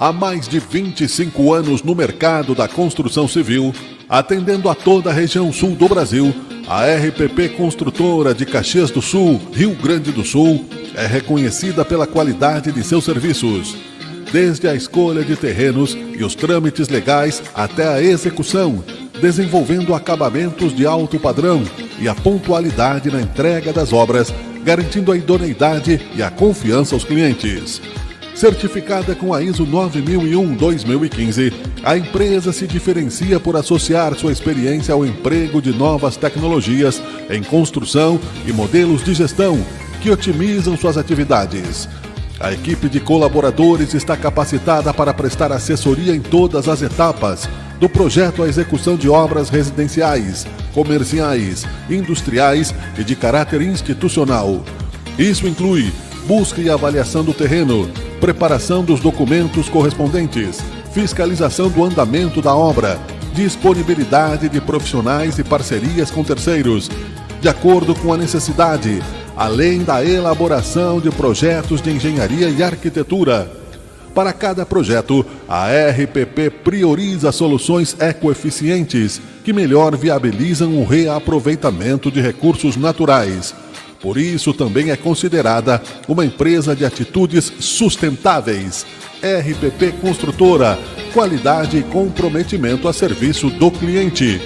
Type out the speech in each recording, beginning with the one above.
Há mais de 25 anos no mercado da construção civil, atendendo a toda a região sul do Brasil, a RPP Construtora de Caxias do Sul, Rio Grande do Sul, é reconhecida pela qualidade de seus serviços. Desde a escolha de terrenos e os trâmites legais até a execução, desenvolvendo acabamentos de alto padrão e a pontualidade na entrega das obras, garantindo a idoneidade e a confiança aos clientes. Certificada com a ISO 9001-2015, a empresa se diferencia por associar sua experiência ao emprego de novas tecnologias em construção e modelos de gestão que otimizam suas atividades. A equipe de colaboradores está capacitada para prestar assessoria em todas as etapas, do projeto à execução de obras residenciais, comerciais, industriais e de caráter institucional. Isso inclui busca e avaliação do terreno, preparação dos documentos correspondentes, fiscalização do andamento da obra, disponibilidade de profissionais e parcerias com terceiros, de acordo com a necessidade, além da elaboração de projetos de engenharia e arquitetura. Para cada projeto, a RPP prioriza soluções ecoeficientes que melhor viabilizam o reaproveitamento de recursos naturais. Por isso, também é considerada uma empresa de atitudes sustentáveis. RPP Construtora, qualidade e comprometimento a serviço do cliente.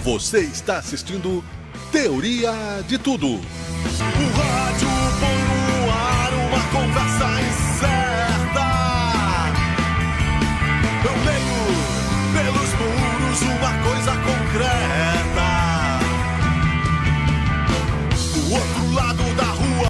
Você está assistindo Teoria de Tudo. O rádio põe no ar uma conversa incerta. Eu leio pelos muros uma coisa concreta. Do outro lado da rua.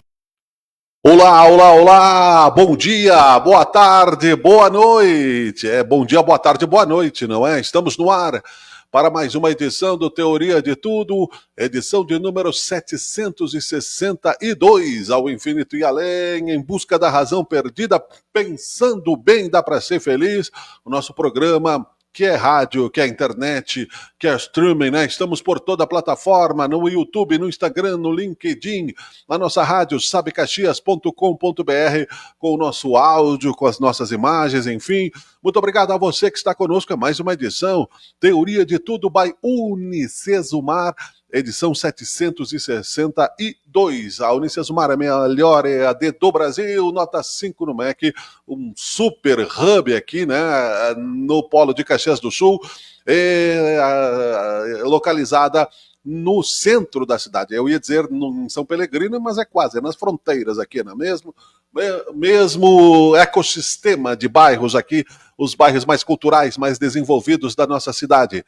Olá, olá, olá! Bom dia, boa tarde, boa noite. Bom dia, boa tarde, boa noite, não é? Estamos no ar para mais uma edição do Teoria de Tudo, edição de número 762, ao infinito e além, em busca da razão perdida, pensando bem, dá para ser feliz. O nosso programa, que é rádio, que é internet, que é streaming, né? Estamos por toda a plataforma, no YouTube, no Instagram, no LinkedIn, na nossa rádio, sabecaxias.com.br, com o nosso áudio, com as nossas imagens, enfim. Muito obrigado a você que está conosco, é mais uma edição, Teoria de Tudo by Unicesumar, edição 762. A Unicesumar é a melhor EAD do Brasil, nota 5 no MEC, um super hub aqui, né, no polo de Caxias do Sul, localizada no centro da cidade. Eu ia dizer em São Pelegrino, mas é quase, é nas fronteiras aqui, não é mesmo? Mesmo ecossistema de bairros aqui, os bairros mais culturais, mais desenvolvidos da nossa cidade.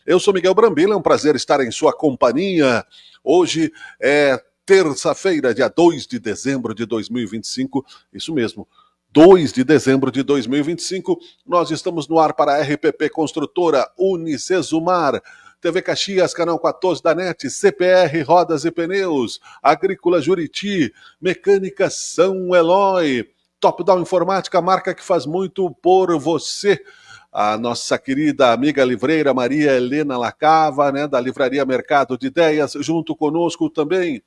Eu sou Miguel Brambila, é um prazer estar em sua companhia. Hoje é terça-feira, dia 2 de dezembro de 2025, isso mesmo, 2 de dezembro de 2025, nós estamos no ar para a RPP Construtora, Unicesumar, TV Caxias, canal 14 da NET, CPR Rodas e Pneus, Agrícola Juriti, Mecânica São Eloy, Top Down Informática, marca que faz muito por você. A nossa querida amiga livreira Maria Helena Lacava, né, da Livraria Mercado de Ideias, junto conosco também.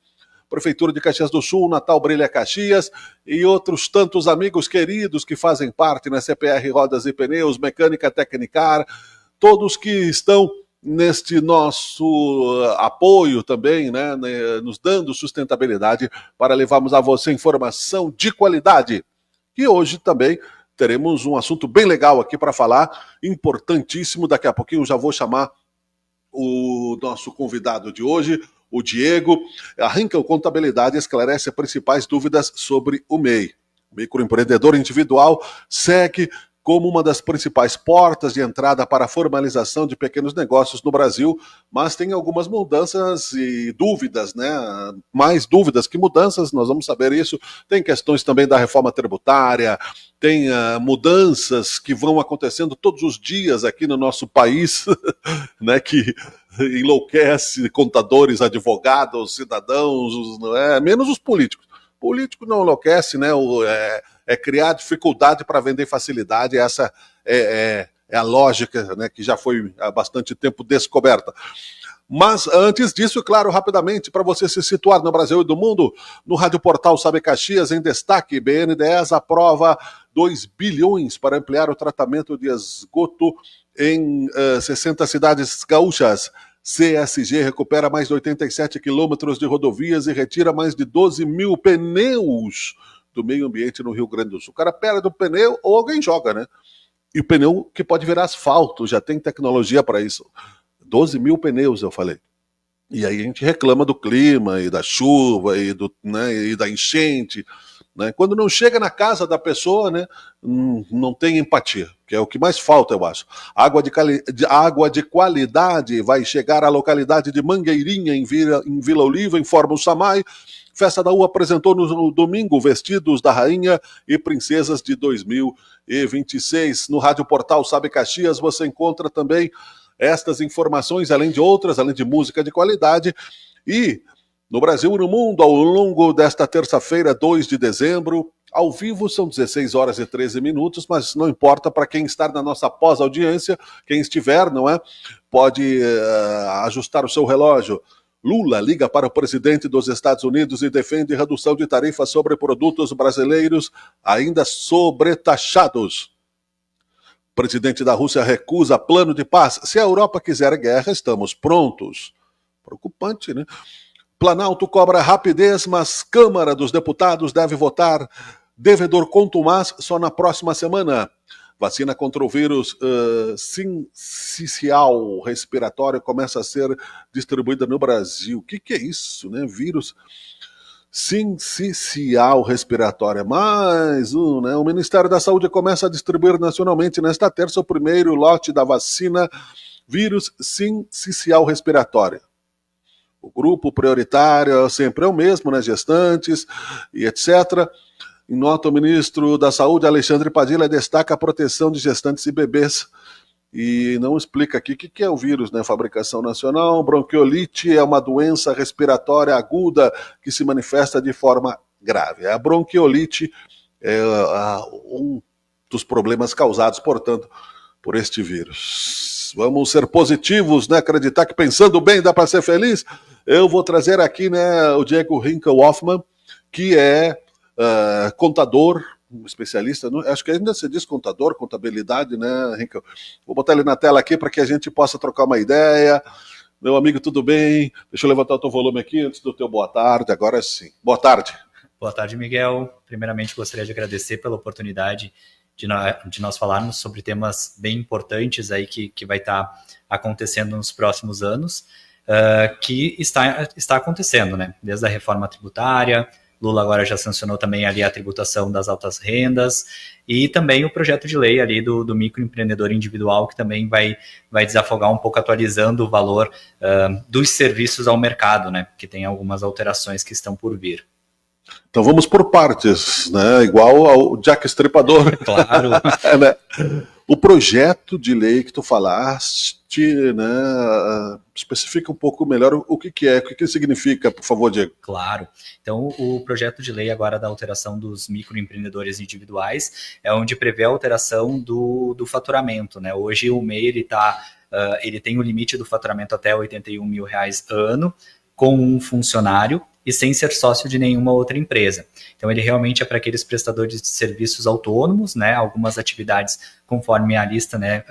Prefeitura de Caxias do Sul, Natal Brilha Caxias e outros tantos amigos queridos que fazem parte na CPR Rodas e Pneus, Mecânica Tecnicar, todos que estão neste nosso apoio também, né, nos dando sustentabilidade para levarmos a você informação de qualidade. E hoje também teremos um assunto bem legal aqui para falar, importantíssimo. Daqui a pouquinho eu já vou chamar o nosso convidado de hoje, o Diego. A Rinkel Contabilidade esclarece as principais dúvidas sobre o MEI. O microempreendedor individual segue como uma das principais portas de entrada para a formalização de pequenos negócios no Brasil, mas tem algumas mudanças e dúvidas, né? Mais dúvidas que mudanças, nós vamos saber isso. Tem questões também da reforma tributária, tem mudanças que vão acontecendo todos os dias aqui no nosso país, né? Que enlouquece contadores, advogados, cidadãos, não é? Menos os políticos. Político não enlouquece, né? é criar dificuldade para vender facilidade. Essa é a lógica, né, que já foi há bastante tempo descoberta. Mas antes disso, claro, rapidamente, para você se situar no Brasil e do mundo, no Rádio Portal Sabe Caxias, em destaque, BNDES aprova 2 bilhões para ampliar o tratamento de esgoto em 60 cidades gaúchas. CSG recupera mais de 87 quilômetros de rodovias e retira mais de 12 mil pneus do meio ambiente no Rio Grande do Sul. O cara perde o pneu ou alguém joga, né? E o pneu que pode virar asfalto, já tem tecnologia para isso. 12 mil pneus, eu falei. E aí a gente reclama do clima e da chuva e da enchente. Né? Quando não chega na casa da pessoa, né, não tem empatia, que é o que mais falta, eu acho. Água de qualidade vai chegar à localidade de Mangueirinha, em Vila Oliva, informa o SAMAI. Festa da Uva apresentou no domingo vestidos da rainha e princesas de 2026. No Rádio Portal Sabe Caxias você encontra também estas informações, além de outras, além de música de qualidade. E no Brasil e no mundo, ao longo desta terça-feira, 2 de dezembro, ao vivo são 16 horas e 13 minutos, mas não importa para quem está na nossa pós-audiência, quem estiver, não é? Pode ajustar o seu relógio. Lula liga para o presidente dos Estados Unidos e defende redução de tarifas sobre produtos brasileiros ainda sobretaxados. O presidente da Rússia recusa plano de paz. Se a Europa quiser guerra, estamos prontos. Preocupante, né? Planalto cobra rapidez, mas Câmara dos Deputados deve votar devedor contumaz só na próxima semana. Vacina contra o vírus sincicial respiratório começa a ser distribuída no Brasil. O que é isso, né? Vírus sincicial respiratória. Mais um, né? O Ministério da Saúde começa a distribuir nacionalmente nesta terça o primeiro lote da vacina vírus sincicial respiratória. O grupo prioritário sempre é o mesmo, né? Gestantes e etc. Em nota, o ministro da Saúde, Alexandre Padilha, destaca a proteção de gestantes e bebês. E não explica aqui o que é o vírus, né? Fabricação nacional. Bronquiolite é uma doença respiratória aguda que se manifesta de forma grave. A bronquiolite é um dos problemas causados, portanto, por este vírus. Vamos ser positivos, né? Acreditar que pensando bem dá para ser feliz. Eu vou trazer aqui, né, o Diego Hinkel-Hoffmann, que é contador, especialista, acho que ainda se diz contador, contabilidade, né, Hinkel? Vou botar ele na tela aqui para que a gente possa trocar uma ideia. Meu amigo, tudo bem? Deixa eu levantar o teu volume aqui antes do teu boa tarde, agora sim. Boa tarde. Boa tarde, Miguel. Primeiramente, gostaria de agradecer pela oportunidade de nós falarmos sobre temas bem importantes aí que vai estar acontecendo nos próximos anos, que está acontecendo, né? Desde a reforma tributária, Lula agora já sancionou também ali a tributação das altas rendas e também o projeto de lei ali do microempreendedor individual, que também vai desafogar um pouco, atualizando o valor dos serviços ao mercado, né? Que tem algumas alterações que estão por vir. Então vamos por partes, né? Igual ao Jack Estripador. Claro. Né? O projeto de lei que tu falaste, né, especifica um pouco melhor o que é, o que significa, por favor, Diego. Claro. Então, o projeto de lei agora da alteração dos microempreendedores individuais é onde prevê a alteração do faturamento, né? Hoje o MEI ele tem o limite do faturamento até R$81 mil ano, com um funcionário e sem ser sócio de nenhuma outra empresa. Então, ele realmente é para aqueles prestadores de serviços autônomos, né, algumas atividades conforme a lista, né,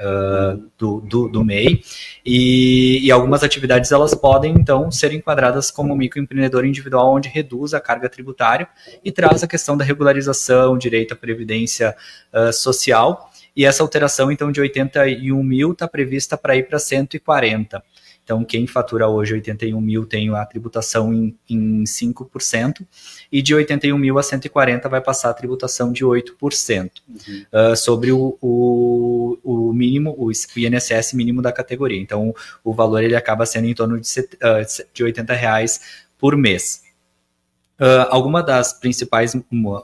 do MEI, e algumas atividades elas podem, então, ser enquadradas como microempreendedor individual, onde reduz a carga tributária e traz a questão da regularização, direito à previdência social, e essa alteração, então, de 81 mil está prevista para ir para 140. Então, quem fatura hoje 81 mil tem a tributação em 5%, e de 81 mil a 140 vai passar a tributação de 8%, sobre o mínimo, o INSS mínimo da categoria. Então, o valor ele acaba sendo em torno de R$80 por mês. Alguma das principais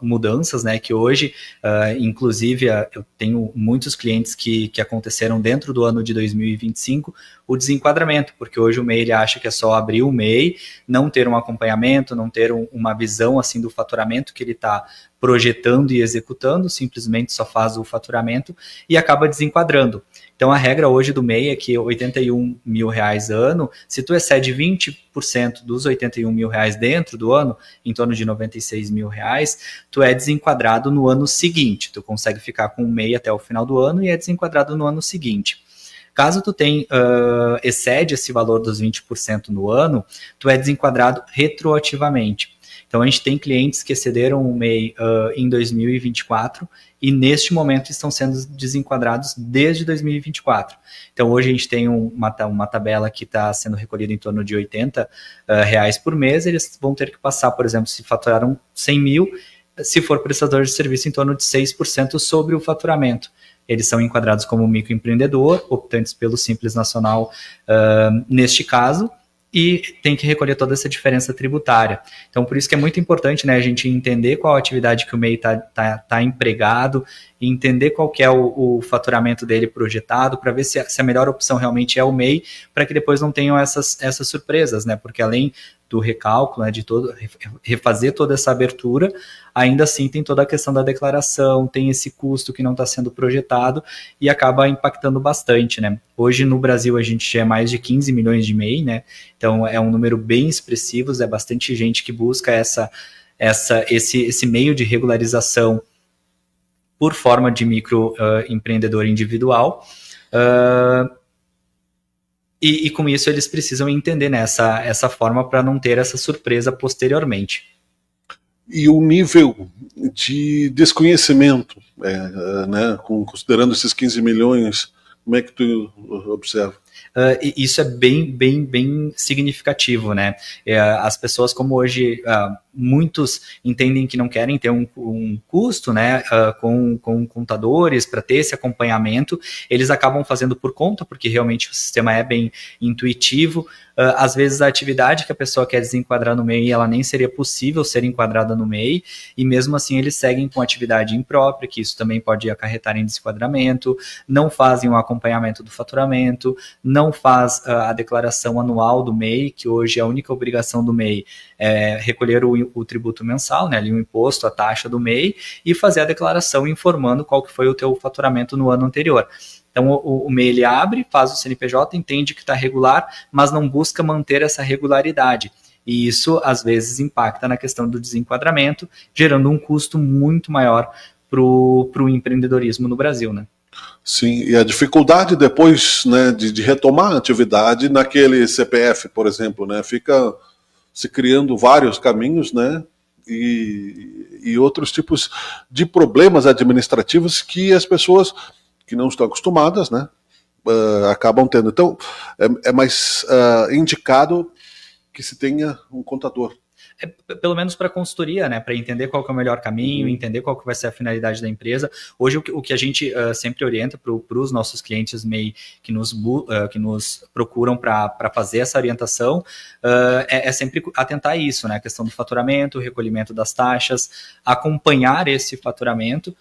mudanças, né, que hoje, inclusive, eu tenho muitos clientes que aconteceram dentro do ano de 2025, o desenquadramento, porque hoje o MEI ele acha que é só abrir o MEI, não ter um acompanhamento, não ter uma visão assim do faturamento que ele está projetando e executando, simplesmente só faz o faturamento e acaba desenquadrando. Então a regra hoje do MEI é que R$81 mil ano, se tu excede 20% dos R$81 mil dentro do ano, em torno de R$96 mil, tu é desenquadrado no ano seguinte. Tu consegue ficar com o MEI até o final do ano e é desenquadrado no ano seguinte. Caso tu excede esse valor dos 20% no ano, tu é desenquadrado retroativamente. Então a gente tem clientes que excederam o MEI em 2024 e neste momento estão sendo desenquadrados desde 2024. Então hoje a gente tem uma tabela que está sendo recolhida em torno de R$80 por mês, eles vão ter que passar, por exemplo, se faturaram 100 mil, se for prestador de serviço, em torno de 6% sobre o faturamento. Eles são enquadrados como microempreendedor, optantes pelo Simples Nacional neste caso, e tem que recolher toda essa diferença tributária. Então, por isso que é muito importante, né, a gente entender qual atividade que o MEI está empregado, e entender qual que é o faturamento dele projetado, para ver se a melhor opção realmente é o MEI, para que depois não tenham essas surpresas, né, porque além do recálculo, né, de refazer toda essa abertura, ainda assim tem toda a questão da declaração, tem esse custo que não está sendo projetado e acaba impactando bastante, né? Hoje no Brasil a gente já é mais de 15 milhões de MEI, né? Então é um número bem expressivo, é bastante gente que busca esse meio de regularização por forma de microempreendedor individual. E com isso eles precisam entender, né, essa forma para não ter essa surpresa posteriormente. E o nível de desconhecimento, né, considerando esses 15 milhões, como é que tu observa? Isso é bem significativo, né? As pessoas, como hoje muitos entendem que não querem ter um custo, né, com contadores para ter esse acompanhamento, eles acabam fazendo por conta, porque realmente o sistema é bem intuitivo. Às vezes a atividade que a pessoa quer desenquadrar no MEI, ela nem seria possível ser enquadrada no MEI, e mesmo assim eles seguem com atividade imprópria, que isso também pode acarretar em desenquadramento, não fazem o acompanhamento do faturamento, não faz a declaração anual do MEI, que hoje a única obrigação do MEI é recolher o tributo mensal, né, ali o imposto, a taxa do MEI, e fazer a declaração informando qual que foi o teu faturamento no ano anterior. Então o MEI ele abre, faz o CNPJ, entende que está regular, mas não busca manter essa regularidade. E isso às vezes impacta na questão do desenquadramento, gerando um custo muito maior para o empreendedorismo no Brasil, né? Sim, e a dificuldade depois, né, de retomar a atividade naquele CPF, por exemplo, né, fica se criando vários caminhos, né, e outros tipos de problemas administrativos que as pessoas que não estão acostumadas, né, acabam tendo. Então, é mais indicado que se tenha um contador. Pelo menos para consultoria, né, para entender qual que é o melhor caminho, entender qual que vai ser a finalidade da empresa. Hoje o que a gente sempre orienta para os nossos clientes MEI que nos procuram para fazer essa orientação é sempre atentar a isso, né, a questão do faturamento, o recolhimento das taxas, acompanhar esse faturamento,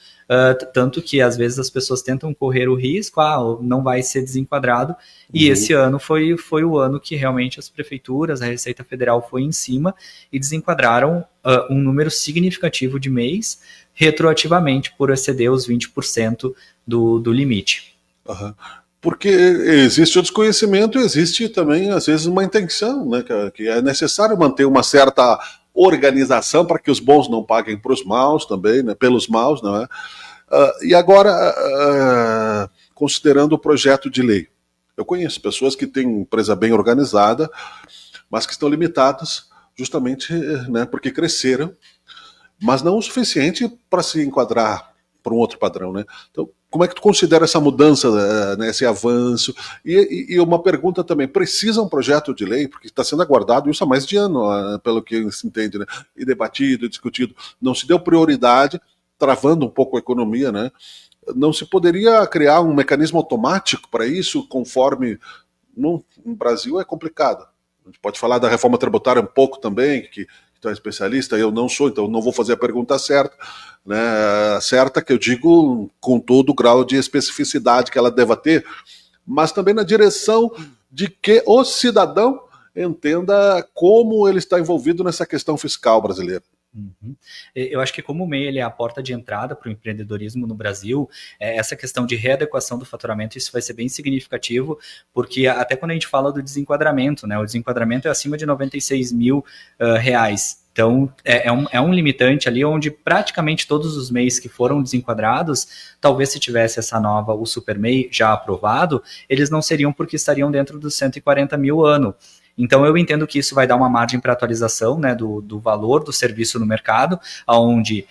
tanto que às vezes as pessoas tentam correr o risco, não vai ser desenquadrado, e esse ano foi o ano que realmente as prefeituras, a Receita Federal foi em cima e desenquadraram um número significativo de MEIs retroativamente por exceder os 20% do limite. Uhum. Porque existe o desconhecimento e existe também, às vezes, uma intenção, né, que é necessário manter uma certa organização para que os bons não paguem para os maus também, né, pelos maus, não é? E agora, considerando o projeto de lei, eu conheço pessoas que têm empresa bem organizada, mas que estão limitadas justamente, né, porque cresceram, mas não o suficiente para se enquadrar para um outro padrão, né? Então, como é que tu considera essa mudança, né, esse avanço? E uma pergunta também, precisa um projeto de lei, porque está sendo aguardado isso há mais de ano, pelo que se entende, né? E debatido, discutido. Não se deu prioridade, travando um pouco a economia, né? Não se poderia criar um mecanismo automático para isso, conforme... No Brasil é complicado. A gente pode falar da reforma tributária um pouco também, que tu é especialista, eu não sou, então não vou fazer a pergunta certa, né? Certa que eu digo com todo o grau de especificidade que ela deva ter, mas também na direção de que o cidadão entenda como ele está envolvido nessa questão fiscal brasileira. Uhum. Eu acho que como o MEI ele é a porta de entrada para o empreendedorismo no Brasil, essa questão de readequação do faturamento, isso vai ser bem significativo, porque até quando a gente fala do desenquadramento, né, o desenquadramento é acima de 96 mil reais. Então, é um limitante ali onde praticamente todos os MEIs que foram desenquadrados, talvez se tivesse essa nova, o Super MEI já aprovado, eles não seriam porque estariam dentro dos 140 mil ano. Então, eu entendo que isso vai dar uma margem para atualização, né, do valor do serviço no mercado, onde,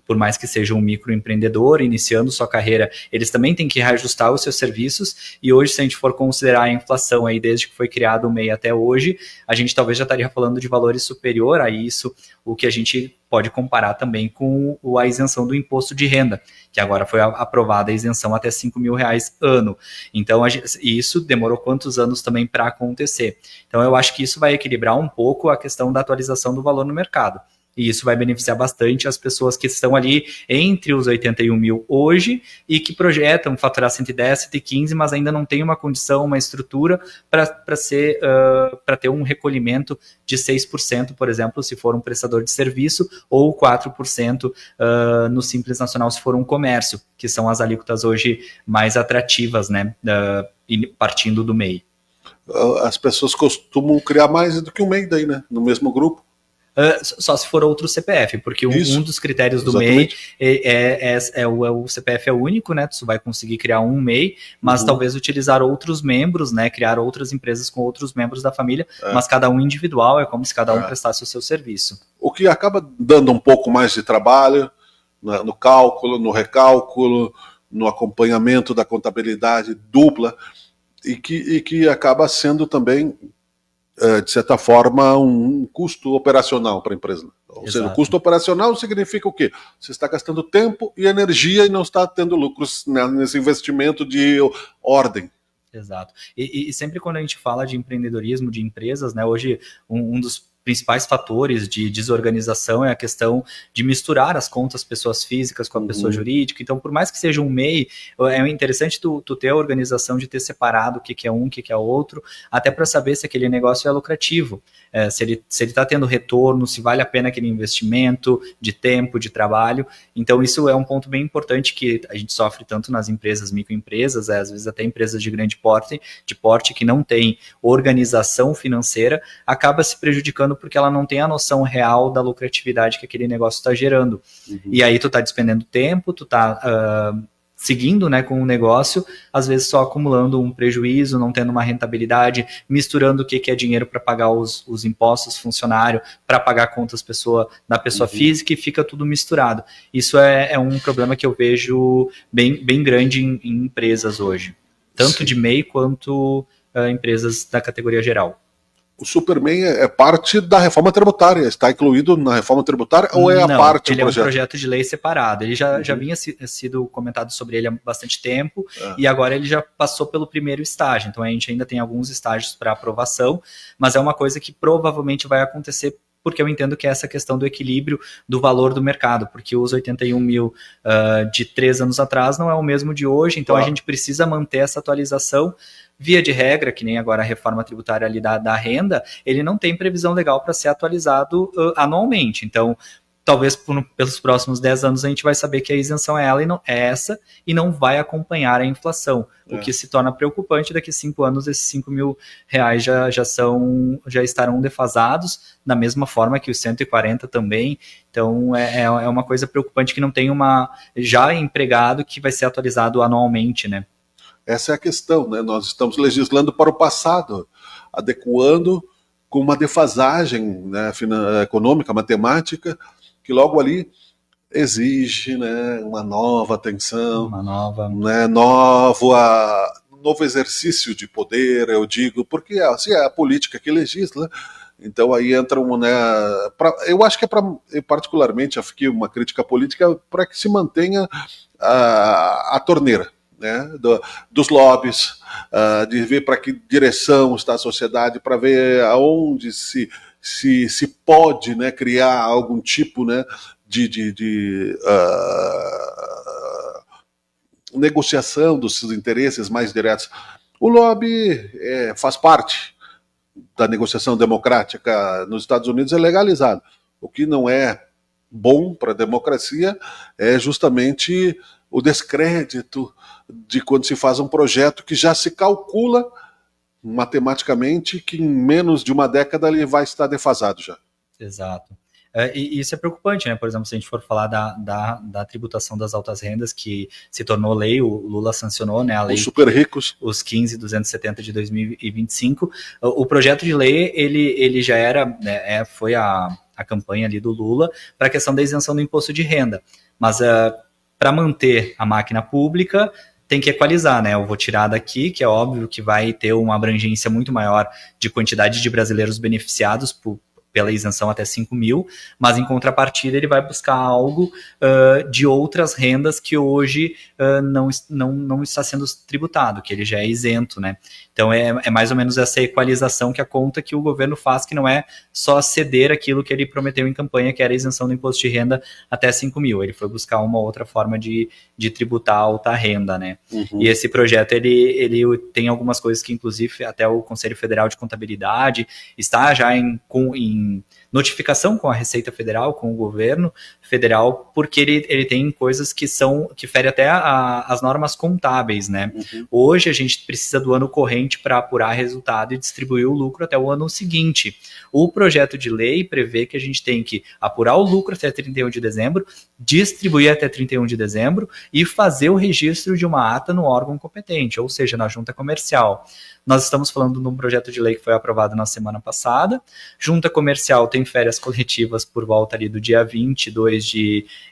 por mais que seja um microempreendedor iniciando sua carreira, eles também têm que reajustar os seus serviços. E hoje, se a gente for considerar a inflação aí desde que foi criado o MEI até hoje, a gente talvez já estaria falando de valores superior a isso, o que a gente pode comparar também com a isenção do imposto de renda, que agora foi aprovada a isenção até 5 mil reais ano. Então, isso demorou quantos anos também para acontecer? Então, eu acho que isso vai equilibrar um pouco a questão da atualização do valor no mercado. E isso vai beneficiar bastante as pessoas que estão ali entre os 81 mil hoje e que projetam faturar 110, 115, mas ainda não tem uma condição, uma estrutura para ter um recolhimento de 6%, por exemplo, se for um prestador de serviço, ou 4% no Simples Nacional se for um comércio, que são as alíquotas hoje mais atrativas, né, partindo do MEI. As pessoas costumam criar mais do que um MEI daí, né? No mesmo grupo. Só se for outro CPF, porque um dos critérios do MEI o CPF é único, né? Tu vai conseguir criar um MEI, mas talvez utilizar outros membros, né? Criar outras empresas com outros membros da família, mas cada um individual, é como se cada um prestasse o seu serviço. O que acaba dando um pouco mais de trabalho no cálculo, no recálculo, no acompanhamento da contabilidade dupla, e que acaba sendo também, de certa forma, um custo operacional para a empresa. Ou seja, o custo operacional significa o quê? Você está gastando tempo e energia e não está tendo lucros, né, nesse investimento de ordem. Exato. E sempre quando a gente fala de empreendedorismo, de empresas, né, hoje um dos principais fatores de desorganização é a questão de misturar as contas pessoas físicas com a pessoa jurídica. Então, por mais que seja um MEI, é interessante tu ter a organização de ter separado o que é um, o que é outro, até para saber se aquele negócio é lucrativo, se ele está tendo retorno, se vale a pena aquele investimento de tempo, de trabalho. Então, isso é um ponto bem importante que a gente sofre tanto nas empresas, microempresas, às vezes até empresas de grande porte que não tem organização financeira, acaba se prejudicando porque ela não tem a noção real da lucratividade que aquele negócio está gerando. E aí tu está despendendo tempo, tu está seguindo, né, com o negócio, às vezes só acumulando um prejuízo, não tendo uma rentabilidade, misturando o que é dinheiro para pagar os impostos funcionário, para pagar contas da pessoa física, e fica tudo misturado. Isso é um problema que eu vejo bem grande em empresas hoje, tanto de MEI quanto empresas da categoria geral. O Superman é parte da reforma tributária, está incluído na reforma tributária ou é a parte do projeto? Ele é um projeto de lei separado, ele já vinha sido comentado sobre ele há bastante tempo, e agora ele já passou pelo primeiro estágio, então a gente ainda tem alguns estágios para aprovação, mas é uma coisa que provavelmente vai acontecer, porque eu entendo que é essa questão do equilíbrio do valor do mercado, porque os 81 mil de 3 anos atrás não é o mesmo de hoje, então a gente precisa manter essa atualização. Via de regra, que nem agora a reforma tributária ali da renda, ele não tem previsão legal para ser atualizado anualmente. Então, talvez pelos próximos 10 anos a gente vai saber que a isenção é essa e não vai acompanhar a inflação, o que se torna preocupante. Daqui a 5 anos esses 5 mil reais já estarão defasados, da mesma forma que os 140 também. Então é uma coisa preocupante que não tem já empregado que vai ser atualizado anualmente, né? Essa é a questão, né? Nós estamos legislando para o passado, adequando com uma defasagem, né, econômica, matemática, que logo ali exige, né, uma nova atenção, né, novo exercício de poder, eu digo, porque assim, é a política que legisla. Então aí entra eu acho que particularmente, aqui uma crítica política para que se mantenha a torneira, né, dos lobbies, de ver para que direção está a sociedade, para ver aonde se pode, né, criar algum tipo, né, de negociação dos seus interesses mais diretos. O lobby faz parte da negociação democrática. Nos Estados Unidos é legalizado. O que não é bom para a democracia é justamente o descrédito de quando se faz um projeto que já se calcula matematicamente que em menos de uma década ele vai estar defasado já. Exato. E isso é preocupante, né? Por exemplo, se a gente for falar da tributação das altas rendas, que se tornou lei, o Lula sancionou, né, a lei, Os super ricos, os 15.270 de 2025. O projeto de lei, ele já era, né, foi a campanha ali do Lula para a questão da isenção do imposto de renda. Mas para manter a máquina pública, tem que equalizar, né? Eu vou tirar daqui, que é óbvio que vai ter uma abrangência muito maior de quantidade de brasileiros beneficiados pela isenção até 5 mil, mas em contrapartida ele vai buscar algo de outras rendas que hoje não está sendo tributado, que ele já é isento, né? Então é mais ou menos essa equalização que a conta que o governo faz, que não é só ceder aquilo que ele prometeu em campanha, que era a isenção do imposto de renda até 5 mil. Ele foi buscar uma outra forma de tributar a alta renda, né? Uhum. E esse projeto, ele tem algumas coisas que, inclusive, até o Conselho Federal de Contabilidade está já em notificação com a Receita Federal, com o governo federal, porque ele tem coisas que ferem até as normas contábeis, né? Uhum. Hoje a gente precisa do ano corrente para apurar resultado e distribuir o lucro até o ano seguinte. O projeto de lei prevê que a gente tem que apurar o lucro até 31 de dezembro, distribuir até 31 de dezembro e fazer o registro de uma ata no órgão competente, ou seja, na junta comercial. Nós estamos falando de um projeto de lei que foi aprovado na semana passada. Junta comercial tem férias coletivas por volta ali do dia 22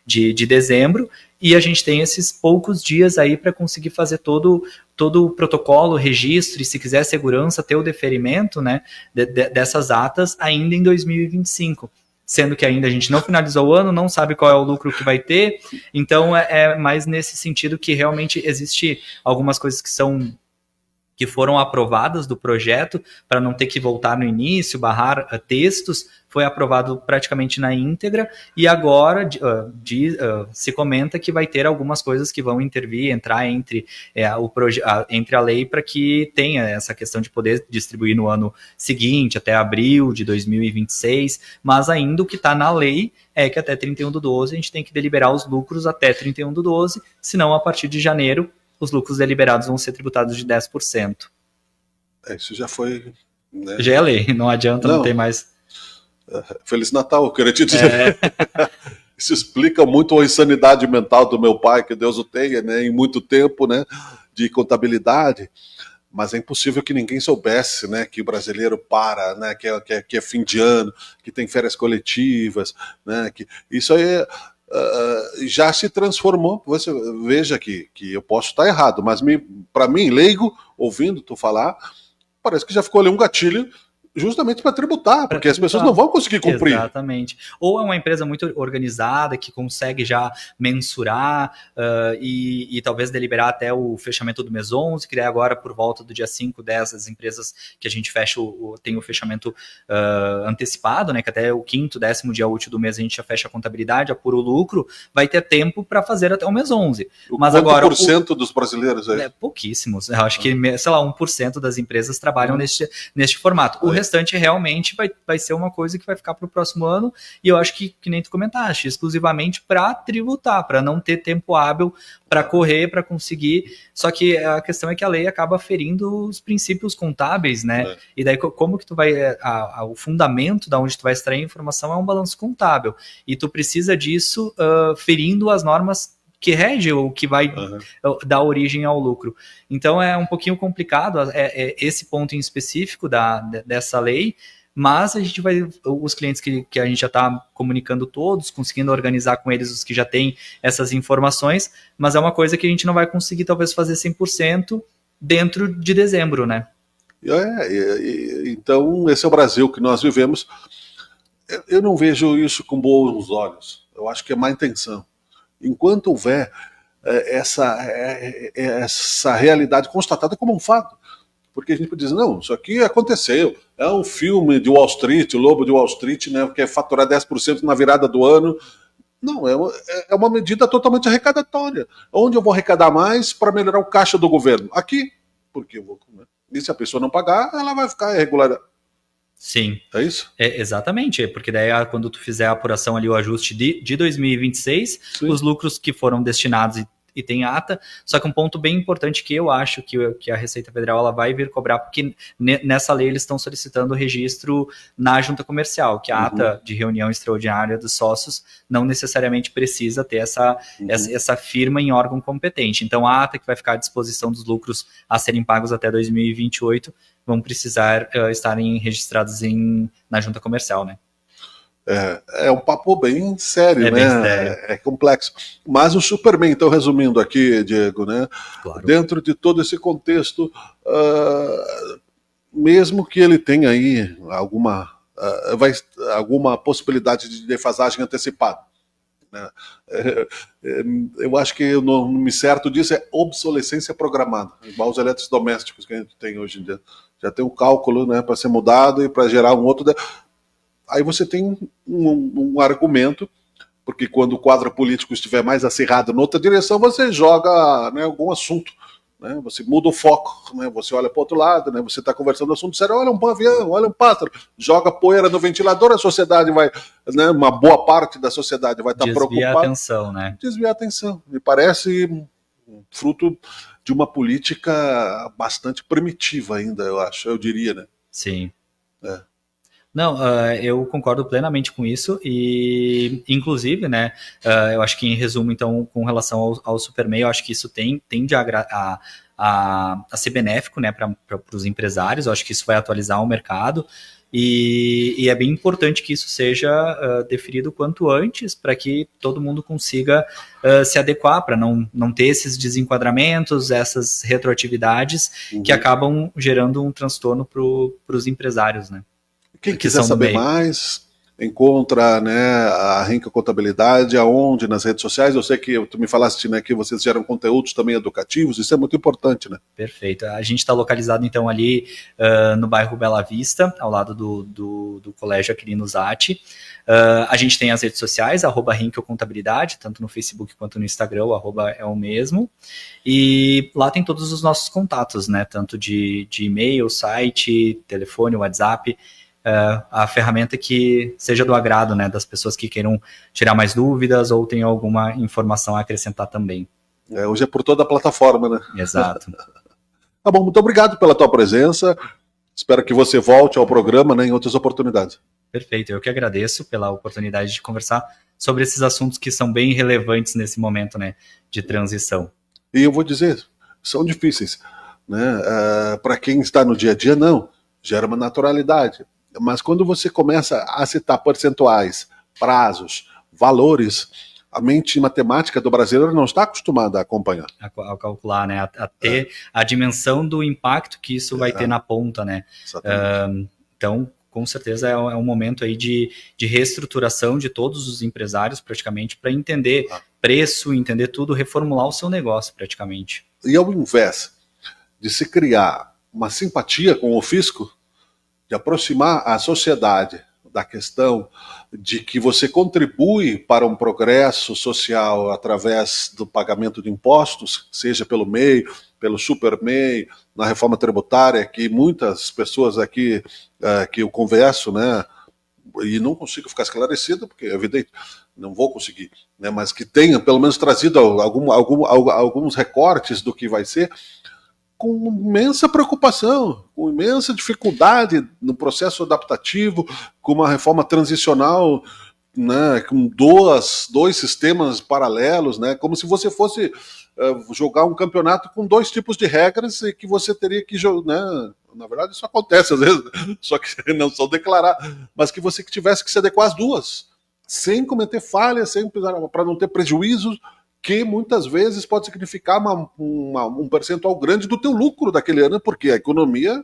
de dezembro, e a gente tem esses poucos dias aí para conseguir fazer todo o protocolo, registro, e se quiser segurança, ter o deferimento, né, dessas atas ainda em 2025. Sendo que ainda a gente não finalizou o ano, não sabe qual é o lucro que vai ter, então é mais nesse sentido que realmente existe algumas coisas que foram aprovadas do projeto, para não ter que voltar no início, barrar textos, foi aprovado praticamente na íntegra, e agora se comenta que vai ter algumas coisas que vão entrar entre a lei, para que tenha essa questão de poder distribuir no ano seguinte, até abril de 2026, mas ainda o que está na lei é que até 31/12 a gente tem que deliberar os lucros até 31/12, senão a partir de janeiro os lucros deliberados vão ser tributados de 10%. Isso já foi... Né? Já é lei, não adianta, não tem mais... Feliz Natal, eu queria te dizer. Isso explica muito a insanidade mental do meu pai, que Deus o tenha, né, em muito tempo, né, de contabilidade, mas é impossível que ninguém soubesse, né, que o brasileiro né, que é fim de ano, que tem férias coletivas, né, que isso aí já se transformou. Você veja que eu posso estar errado, mas para mim, leigo, ouvindo tu falar, parece que já ficou ali um gatilho justamente para tributar, porque as pessoas não vão conseguir cumprir. Exatamente. Ou é uma empresa muito organizada, que consegue já mensurar e talvez deliberar até o fechamento do mês 11, que daí agora, por volta do dia 5, 10, as empresas que a gente fecha, tem o fechamento antecipado, né, que até o 5º, 10º dia útil do mês a gente já fecha a contabilidade, apura o lucro, vai ter tempo para fazer até o mês 11. Mas agora, quanto por cento dos brasileiros aí? Pouquíssimos. Eu acho que, sei lá, 1% das empresas trabalham neste formato. O restante realmente vai ser uma coisa que vai ficar para o próximo ano, e eu acho que nem tu comentaste, exclusivamente para tributar, para não ter tempo hábil para correr, para conseguir. Só que a questão é que a lei acaba ferindo os princípios contábeis, né? E daí como que tu vai... o fundamento da onde tu vai extrair a informação é um balanço contábil, e tu precisa disso ferindo as normas que rege ou que vai dar origem ao lucro. Então é um pouquinho complicado esse ponto em específico dessa lei, mas a gente os clientes que a gente já está comunicando todos, conseguindo organizar com eles os que já têm essas informações, mas é uma coisa que a gente não vai conseguir talvez fazer 100% dentro de dezembro, né? Então esse é o Brasil que nós vivemos. Eu não vejo isso com bons olhos, eu acho que é má intenção. Enquanto houver essa realidade constatada como um fato, porque a gente pode dizer, não, isso aqui aconteceu, é um filme de Wall Street, o Lobo de Wall Street, né, que é faturar 10% na virada do ano. Não, é uma medida totalmente arrecadatória. Onde eu vou arrecadar mais para melhorar o caixa do governo? Aqui, porque eu vou comer. E se a pessoa não pagar, ela vai ficar irregular. Sim. É isso? Exatamente, porque daí quando tu fizer a apuração ali, o ajuste de 2026, Sim. os lucros que foram destinados e tem ata, só que um ponto bem importante que eu acho que a Receita Federal ela vai vir cobrar, porque nessa lei eles estão solicitando o registro na junta comercial, que a ata de reunião extraordinária dos sócios não necessariamente precisa ter essa firma em órgão competente. Então a ata que vai ficar à disposição dos lucros a serem pagos até 2028 vão precisar estarem registrados na junta comercial, né? É um papo bem sério, né? Bem sério. É complexo. Mas o Superman, então, resumindo aqui, Diego, né? Claro. Dentro de todo esse contexto, mesmo que ele tenha aí alguma possibilidade de defasagem antecipada, né? Eu acho que o nome certo disso é obsolescência programada, igual os eletrodomésticos que a gente tem hoje em dia. Já tem um cálculo, né, para ser mudado e para gerar um outro. Aí você tem um argumento, porque quando o quadro político estiver mais acirrado noutra direção, você joga, né, algum assunto, né, você muda o foco, né, você olha para o outro lado, né, você está conversando assunto sério, olha um avião, olha um pássaro, joga poeira no ventilador, a sociedade vai, né, uma boa parte da sociedade vai estar preocupada. Desvia a atenção, né? Desviar a atenção. Me parece fruto de uma política bastante primitiva ainda, eu diria, né? Sim. Não, eu concordo plenamente com isso e, inclusive, né, eu acho que em resumo, então, com relação ao Superman, eu acho que isso tende a ser benéfico, né, para os empresários, eu acho que isso vai atualizar o mercado e é bem importante que isso seja definido quanto antes para que todo mundo consiga se adequar, para não ter esses desenquadramentos, essas retroatividades que acabam gerando um transtorno para os empresários, né? Quem quiser saber mais, encontra, né, a Rinca Contabilidade, aonde? Nas redes sociais. Eu sei que tu me falaste, né, que vocês geram conteúdos também educativos, isso é muito importante, né? Perfeito. A gente está localizado, então, ali no bairro Bela Vista, ao lado do Colégio Aquilino Zatti. A gente tem as redes sociais, @Rinca Contabilidade, tanto no Facebook quanto no Instagram, o @ é o mesmo. E lá tem todos os nossos contatos, né, tanto de e-mail, site, telefone, WhatsApp, a ferramenta que seja do agrado, né, das pessoas que queiram tirar mais dúvidas ou tenham alguma informação a acrescentar também. Hoje é por toda a plataforma, né? Exato. Tá bom, muito obrigado pela tua presença. Espero que você volte ao programa, né, em outras oportunidades. Perfeito, eu que agradeço pela oportunidade de conversar sobre esses assuntos que são bem relevantes nesse momento, né, de transição. E eu vou dizer, são difíceis, né? Para quem está no dia a dia, não, gera uma naturalidade. Mas quando você começa a citar percentuais, prazos, valores, a mente matemática do brasileiro não está acostumada a acompanhar. A calcular, né? A ter a dimensão do impacto que isso vai ter na ponta, né? Então, com certeza é um momento aí de reestruturação de todos os empresários, praticamente, para entender preço, entender tudo, reformular o seu negócio, praticamente. E ao invés de se criar uma simpatia com o fisco, de aproximar a sociedade da questão de que você contribui para um progresso social através do pagamento de impostos, seja pelo MEI, pelo Supermei, na reforma tributária, que muitas pessoas aqui que eu converso, né, e não consigo ficar esclarecido, porque é evidente, não vou conseguir, né, mas que tenha pelo menos trazido alguns recortes do que vai ser, com imensa preocupação, com imensa dificuldade no processo adaptativo, com uma reforma transicional, né, com dois sistemas paralelos, né, como se você fosse jogar um campeonato com dois tipos de regras e que você teria que jogar, né, na verdade isso acontece às vezes, só que não são declaradas, mas que você tivesse que se adequar às duas, sem cometer falhas, para não ter prejuízos, que muitas vezes pode significar um percentual grande do teu lucro daquele ano, porque a economia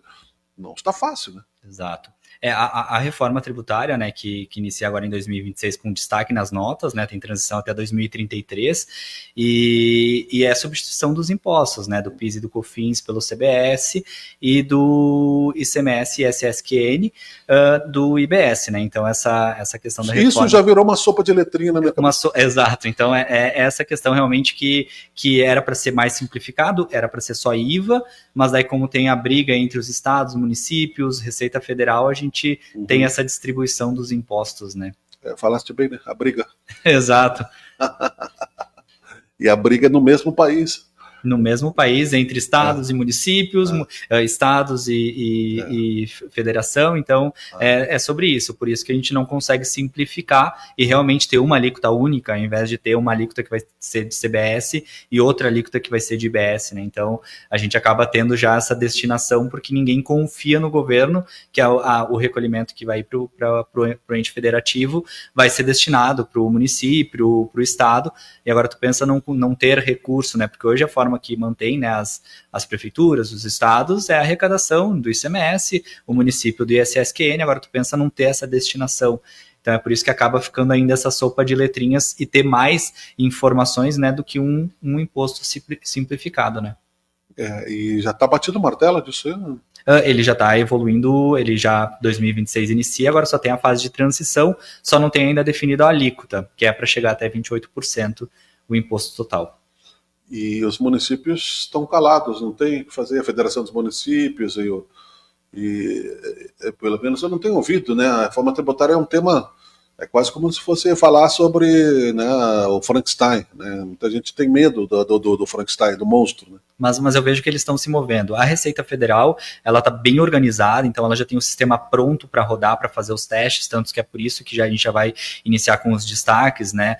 não está fácil, né? Exato. A reforma tributária, né, que inicia agora em 2026 com destaque nas notas, né, tem transição até 2033, e é a substituição dos impostos, né, do PIS e do COFINS pelo CBS e do ICMS e SSQN do IBS, né, então essa questão da reforma... Isso já virou uma sopa de letrinha na minha cabeça. Exato, então é essa questão realmente que era para ser mais simplificado, era para ser só IVA, mas daí como tem a briga entre os estados, municípios, Receita Federal, a gente realmente tem essa distribuição dos impostos, né? Falaste bem, né? A briga. Exato. E a briga é no mesmo país. No mesmo país, entre estados e municípios, estados e federação, então é sobre isso, por isso que a gente não consegue simplificar e realmente ter uma alíquota única, ao invés de ter uma alíquota que vai ser de CBS e outra alíquota que vai ser de IBS, né? Então a gente acaba tendo já essa destinação, porque ninguém confia no governo, que é o recolhimento que vai para o ente federativo vai ser destinado para o município, para o estado, e agora tu pensa não ter recurso, né? Porque hoje a forma que mantém, né, as prefeituras, os estados, é a arrecadação do ICMS, o município do ISSQN, agora tu pensa não ter essa destinação. Então é por isso que acaba ficando ainda essa sopa de letrinhas e ter mais informações, né, do que um imposto simplificado, né? E já está batido o martelo disso aí, né? Ele já está evoluindo, ele já 2026 inicia, agora só tem a fase de transição, só não tem ainda definido a alíquota, que é para chegar até 28% o imposto total. E os municípios estão calados, não tem o que fazer, a Federação dos Municípios, pelo menos eu não tenho ouvido, né? A reforma tributária é um tema, é quase como se fosse falar sobre, né, o Frankenstein, né? Muita gente tem medo do Frankenstein, do monstro, né? Mas eu vejo que eles estão se movendo. A Receita Federal, ela está bem organizada, então ela já tem o sistema pronto para rodar, para fazer os testes, tanto que é por isso que a gente já vai iniciar com os destaques, né,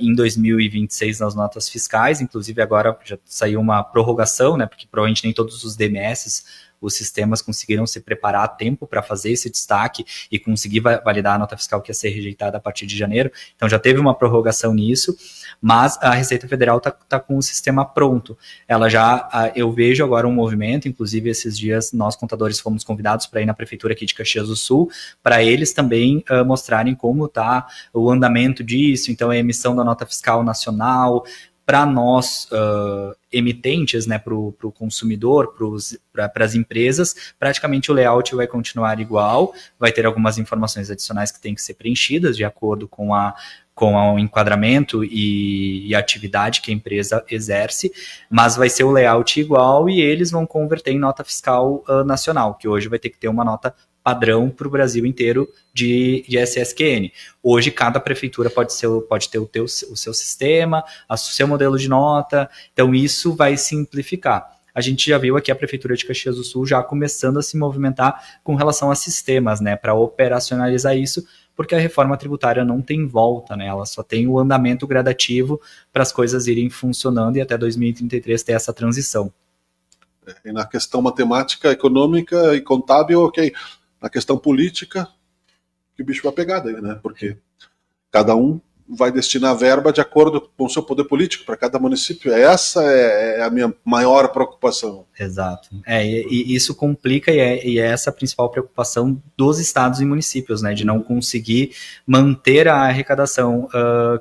em 2026 nas notas fiscais, inclusive agora já saiu uma prorrogação, né, porque provavelmente nem todos os DMS, os sistemas conseguiram se preparar a tempo para fazer esse destaque e conseguir validar a nota fiscal que ia ser rejeitada a partir de janeiro. Então já teve uma prorrogação nisso, mas a Receita Federal está com o sistema pronto. Ela já, eu vejo agora um movimento, inclusive esses dias nós contadores fomos convidados para ir na prefeitura aqui de Caxias do Sul, para eles também mostrarem como está o andamento disso, então a emissão da nota fiscal nacional, para nós emitentes, né, para o consumidor, para as empresas, praticamente o layout vai continuar igual, vai ter algumas informações adicionais que têm que ser preenchidas de acordo com o enquadramento e a atividade que a empresa exerce, mas vai ser o layout igual e eles vão converter em nota fiscal nacional, que hoje vai ter que ter uma nota padrão para o Brasil inteiro de SSQN. Hoje, cada prefeitura pode ter o seu sistema, o seu modelo de nota, então isso vai simplificar. A gente já viu aqui a Prefeitura de Caxias do Sul já começando a se movimentar com relação a sistemas, né, para operacionalizar isso, porque a reforma tributária não tem volta, né, ela só tem o andamento gradativo para as coisas irem funcionando e até 2033 ter essa transição. E na questão matemática, econômica e contábil, ok. Na questão política, que o bicho vai pegar daí, né? Porque cada um vai destinar verba de acordo com o seu poder político para cada município. Essa é a minha maior preocupação. Exato. E isso complica e é essa a principal preocupação dos estados e municípios, né? De não conseguir manter a arrecadação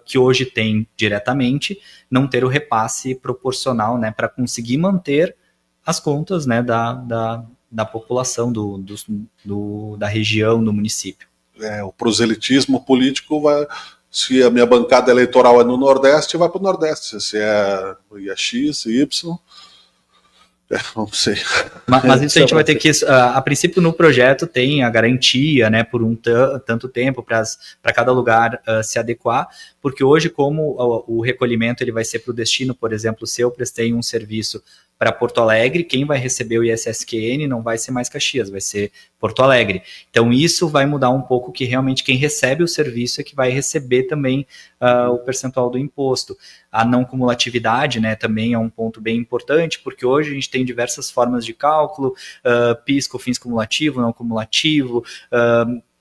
que hoje tem diretamente, não ter o repasse proporcional, né? Para conseguir manter as contas, né? Da população da região, do município. O proselitismo político vai... Se a minha bancada eleitoral é no Nordeste, vai para o Nordeste. Se é X, Y... não sei. Mas isso a gente vai ter que... A princípio, no projeto tem a garantia, né, por tanto tempo para cada lugar se adequar, porque hoje, como o recolhimento ele vai ser para o destino, por exemplo, se eu prestei um serviço para Porto Alegre, quem vai receber o ISSQN não vai ser mais Caxias, vai ser Porto Alegre. Então isso vai mudar um pouco, que realmente quem recebe o serviço é que vai receber também o percentual do imposto. A não cumulatividade, né, também é um ponto bem importante, porque hoje a gente tem diversas formas de cálculo, PIS, COFINS cumulativo, não cumulativo,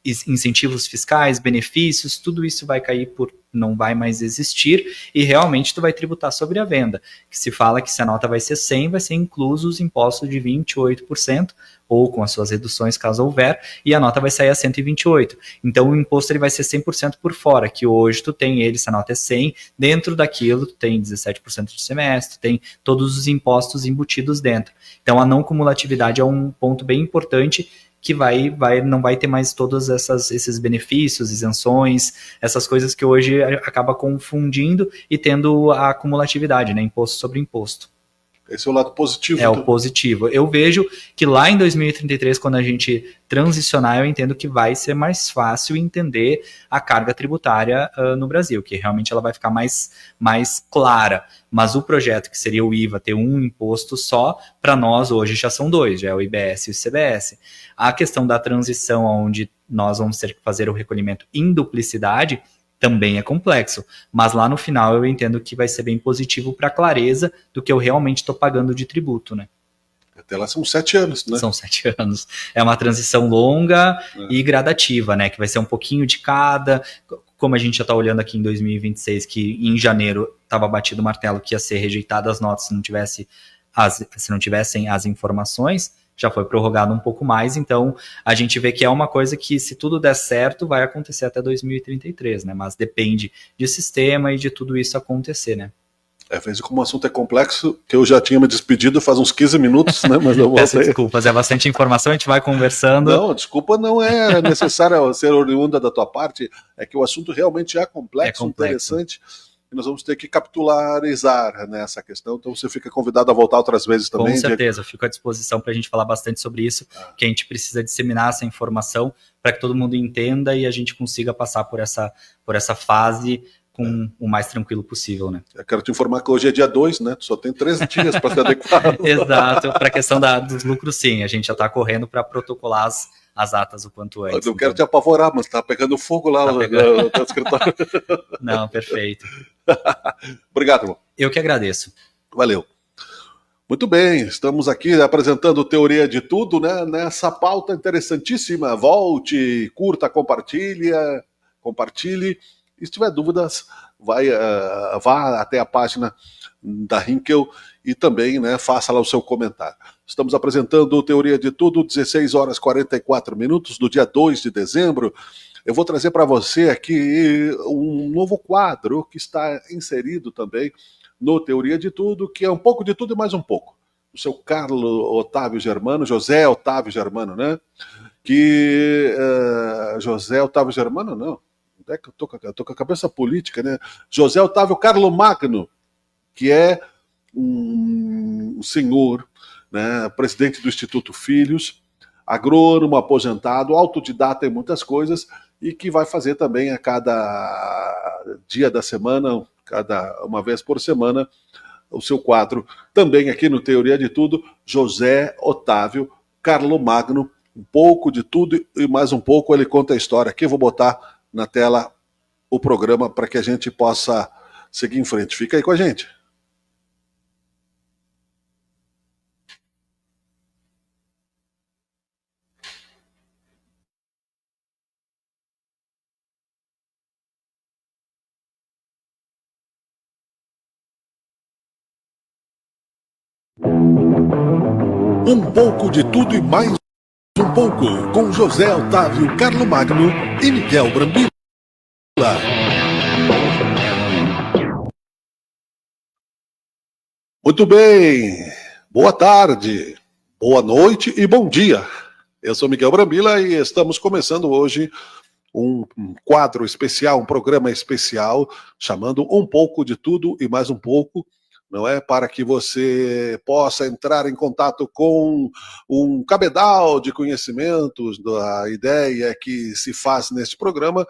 incentivos fiscais, benefícios, tudo isso vai cair não vai mais existir e realmente tu vai tributar sobre a venda, que se fala que se a nota vai ser 100, vai ser incluso os impostos de 28%, ou com as suas reduções caso houver, e a nota vai sair a 128. Então o imposto ele vai ser 100% por fora, que hoje tu tem ele, se a nota é 100, dentro daquilo tu tem 17% de semestre, tu tem todos os impostos embutidos dentro. Então a não cumulatividade é um ponto bem importante, que não vai ter mais todos esses benefícios, isenções, essas coisas que hoje acaba confundindo e tendo a acumulatividade, né, imposto sobre imposto. Esse é o lado positivo. É o positivo. Eu vejo que lá em 2033, quando a gente transicionar, eu entendo que vai ser mais fácil entender a carga tributária no Brasil, que realmente ela vai ficar mais clara. Mas o projeto que seria o IVA ter um imposto só, para nós hoje já são dois, já é o IBS e o CBS. A questão da transição, onde nós vamos ter que fazer o recolhimento em duplicidade, também é complexo, mas lá no final eu entendo que vai ser bem positivo para a clareza do que eu realmente estou pagando de tributo, né? Até lá são 7 anos, né? São 7 anos. É uma transição longa e gradativa, né? Que vai ser um pouquinho de cada. Como a gente já está olhando aqui em 2026, que em janeiro estava batido o martelo que ia ser rejeitadas as notas se não tivessem as informações, já foi prorrogado um pouco mais, então a gente vê que é uma coisa que, se tudo der certo, vai acontecer até 2033, né? Mas depende de sistema e de tudo isso acontecer, né? Veja como o assunto é complexo, que eu já tinha me despedido faz uns 15 minutos, né? Mas eu Peço desculpas, é bastante informação, a gente vai conversando. Não, desculpa, não é necessário ser oriunda da tua parte, é que o assunto realmente é complexo. Interessante. E nós vamos ter que capitularizar nessa questão, então você fica convidado a voltar outras vezes também. Com certeza, eu fico à disposição para a gente falar bastante sobre isso, que a gente precisa disseminar essa informação para que todo mundo entenda e a gente consiga passar por essa fase com o mais tranquilo possível, né? Eu quero te informar que hoje é dia 2, né? Tu só tem 3 dias para se adequar. Exato, para a questão dos lucros, sim, a gente já está correndo para protocolar as atas o quanto antes. Eu não quero te apavorar, mas tá pegando fogo lá no teu escritório. Não, perfeito. Obrigado, irmão. Eu que agradeço. Valeu. Muito bem, estamos aqui apresentando Teoria de Tudo, né? Nessa pauta interessantíssima. Volte, curta, compartilhe. E se tiver dúvidas, vá até a página da Hinkel e também, né, faça lá o seu comentário. Estamos apresentando Teoria de Tudo, 16 horas 44 minutos, do dia 2 de dezembro. Eu vou trazer para você aqui um novo quadro que está inserido também no Teoria de Tudo, que é um pouco de tudo e mais um pouco. O seu Carlos Otávio Germano, José Otávio Germano, né? José Otávio Germano, não. É que eu tô com a cabeça política, né? José Otávio Carlo Magno, que é um senhor, né, presidente do Instituto Filhos, agrônomo, aposentado, autodidata em muitas coisas, e que vai fazer também a cada dia da semana, uma vez por semana, o seu quadro, também aqui no Teoria de Tudo, José Otávio Carlo Magno, um pouco de tudo e mais um pouco, ele conta a história. Aqui eu vou botar na tela o programa para que a gente possa seguir em frente. Fica aí com a gente. Um pouco de tudo e mais um pouco, com José Otávio Carlo Magno e Miguel Brambila. Muito bem, boa tarde, boa noite e bom dia. Eu sou Miguel Brambila e estamos começando hoje um quadro especial, um programa especial, chamando Um pouco de tudo e mais um pouco, não é? Para que você possa entrar em contato com um cabedal de conhecimentos, da ideia que se faz neste programa,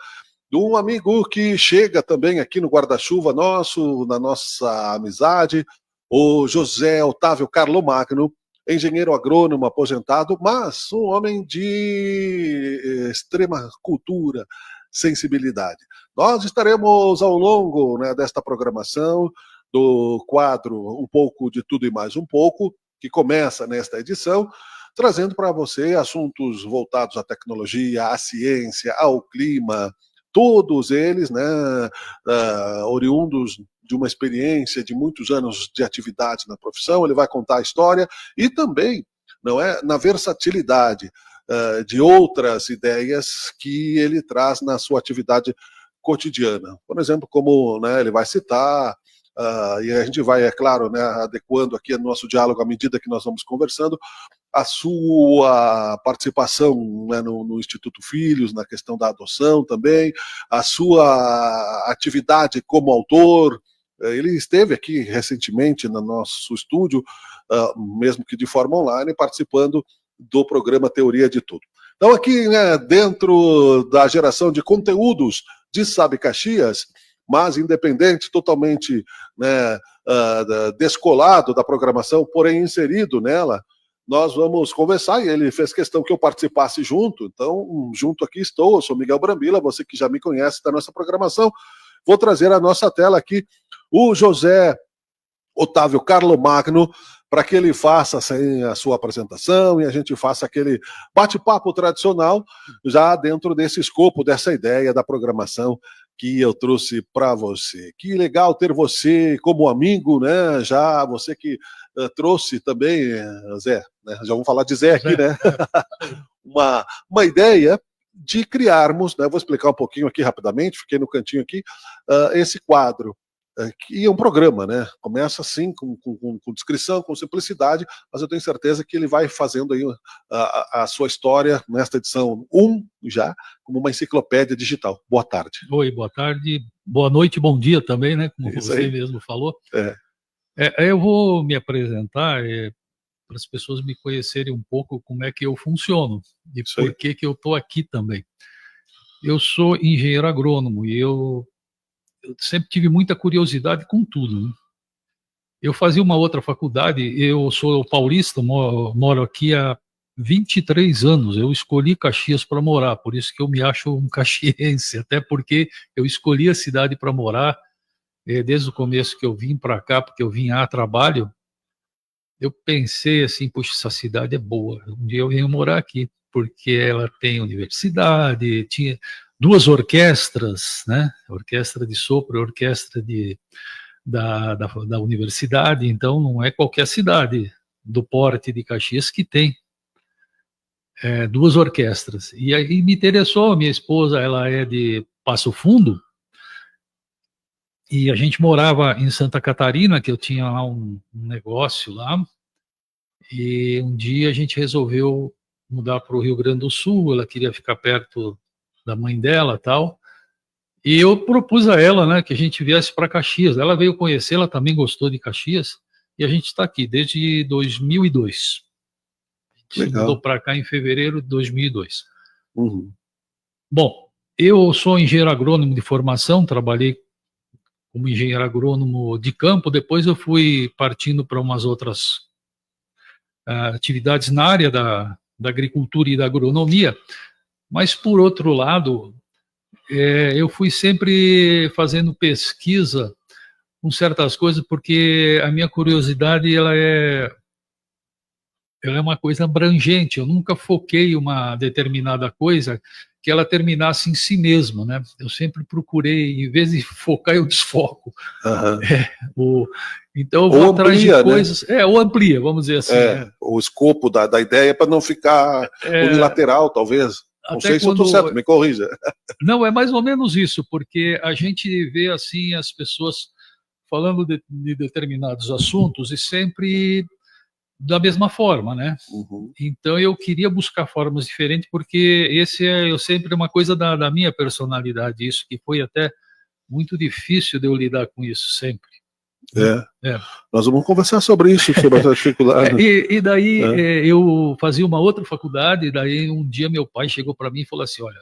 de um amigo que chega também aqui no guarda-chuva nosso, na nossa amizade, o José Otávio Carlo Magno, engenheiro agrônomo aposentado, mas um homem de extrema cultura, sensibilidade. Nós estaremos ao longo, né, desta programação, do quadro Um pouco de tudo e mais um pouco, que começa nesta edição, trazendo para você assuntos voltados à tecnologia, à ciência, ao clima, todos eles, né, oriundos de uma experiência de muitos anos de atividade na profissão. Ele vai contar a história e também, não é, na versatilidade de outras ideias que ele traz na sua atividade cotidiana. Por exemplo, como, né, ele vai citar, e a gente vai, é claro, né, adequando aqui o nosso diálogo à medida que nós vamos conversando, a sua participação, né, no Instituto Filhos, na questão da adoção também, a sua atividade como autor, Ele esteve aqui recentemente no nosso estúdio, mesmo que de forma online, participando do programa Teoria de Tudo. Então aqui, né, dentro da geração de conteúdos de Sabe Caxias, mas independente, totalmente, né, descolado da programação, porém inserido nela, nós vamos conversar, e ele fez questão que eu participasse junto, então junto aqui estou, eu sou Miguel Brambila, você que já me conhece da nossa programação, vou trazer à nossa tela aqui o José Otávio Carlomagno, para que ele faça assim, a sua apresentação e a gente faça aquele bate-papo tradicional, já dentro desse escopo, dessa ideia da programação que eu trouxe para você. Que legal ter você como amigo, né? Já você que trouxe também, Zé, né? Já vamos falar de Zé aqui, né? uma ideia de criarmos, né? Vou explicar um pouquinho aqui rapidamente, fiquei no cantinho aqui, esse quadro, que é um programa, né? Começa assim, com descrição, com simplicidade, mas eu tenho certeza que ele vai fazendo aí a sua história nesta edição 1, já, como uma enciclopédia digital. Boa tarde. Oi, boa tarde, boa noite, bom dia também, né? Como Isso você aí mesmo falou. É. Eu vou me apresentar para as pessoas me conhecerem um pouco como é que eu funciono e Isso aí. por que eu estou aqui também. Eu sou engenheiro agrônomo e eu sempre tive muita curiosidade com tudo, né? Eu fazia uma outra faculdade, eu sou paulista, moro aqui há 23 anos, eu escolhi Caxias para morar, por isso que eu me acho um caxiense, até porque eu escolhi a cidade para morar, desde o começo que eu vim para cá, porque eu vim a trabalho, eu pensei assim, puxa, essa cidade é boa, um dia eu venho morar aqui, porque ela tem universidade, tinha 2 orquestras, né? Orquestra de sopro, orquestra da universidade, então não é qualquer cidade do porte de Caxias que tem 2 orquestras. E aí me interessou, minha esposa, ela é de Passo Fundo, e a gente morava em Santa Catarina, que eu tinha lá um negócio lá, e um dia a gente resolveu mudar para o Rio Grande do Sul, ela queria ficar perto da mãe dela e tal, e eu propus a ela, né, que a gente viesse para Caxias. Ela veio conhecer, ela também gostou de Caxias, e a gente está aqui desde 2002. A gente mudou para cá em fevereiro de 2002. Uhum. Bom, eu sou engenheiro agrônomo de formação, trabalhei como engenheiro agrônomo de campo, depois eu fui partindo para umas outras atividades na área da agricultura e da agronomia, mas por outro lado, eu fui sempre fazendo pesquisa com certas coisas, porque a minha curiosidade ela é uma coisa abrangente. Eu nunca foquei uma determinada coisa que ela terminasse em si mesma, né? Eu sempre procurei, em vez de focar, eu desfoco. Uhum. Então eu vou ou atrás amplia, de coisas, né? Ou amplia, vamos dizer assim. O escopo da ideia para não ficar unilateral, talvez. Não sei se eu estou certo, me corrija. Não, é mais ou menos isso, porque a gente vê assim as pessoas falando de determinados assuntos e sempre da mesma forma, né? Uhum. Então eu queria buscar formas diferentes, porque eu sempre uma coisa da minha personalidade, isso que foi até muito difícil de eu lidar com isso sempre. Nós vamos conversar sobre isso, sobre essa dificuldade. E daí eu fazia uma outra faculdade, e daí um dia meu pai chegou para mim e falou assim, olha,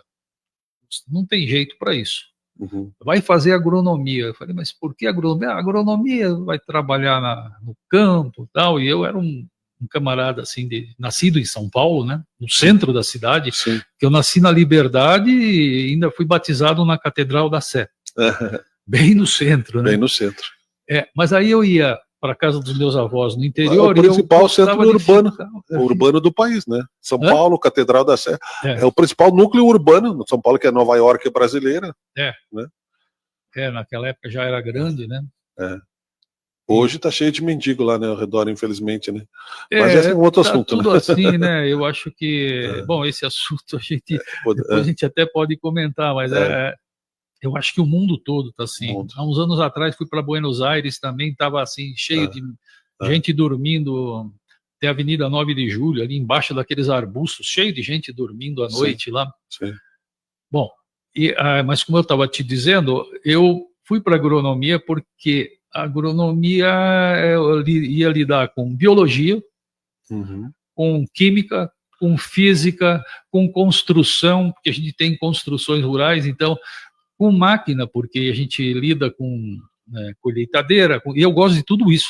não tem jeito para isso. Uhum. Vai fazer agronomia. Eu falei, mas por que agronomia? A agronomia vai trabalhar no campo e tal. E eu era um camarada assim, nascido em São Paulo, né, no centro da cidade. Sim. Que eu nasci na Liberdade e ainda fui batizado na Catedral da Sé. Bem no centro, né? Bem no centro. Mas aí eu ia para a casa dos meus avós no interior. O principal centro urbano do país, né? São Paulo, Catedral da Sé. É o principal núcleo urbano. São Paulo, que é Nova York brasileira. Né? Naquela época já era grande, né? Hoje está cheio de mendigo lá, né, ao redor, infelizmente, né? Mas esse é um outro assunto. Tudo né? assim, né? Eu acho que... Bom, esse assunto a gente até pode comentar, mas eu acho que o mundo todo está assim. Há uns anos atrás fui para Buenos Aires, também estava assim, cheio de gente dormindo. Tem a Avenida 9 de Julho, ali embaixo daqueles arbustos, cheio de gente dormindo à noite lá. Sim. Bom, mas como eu estava te dizendo, eu fui para a agronomia porque A agronomia, eu ia lidar com biologia, Uhum. com química, com física, com construção, porque a gente tem construções rurais, então, com máquina, porque a gente lida com colheitadeira, e eu gosto de tudo isso,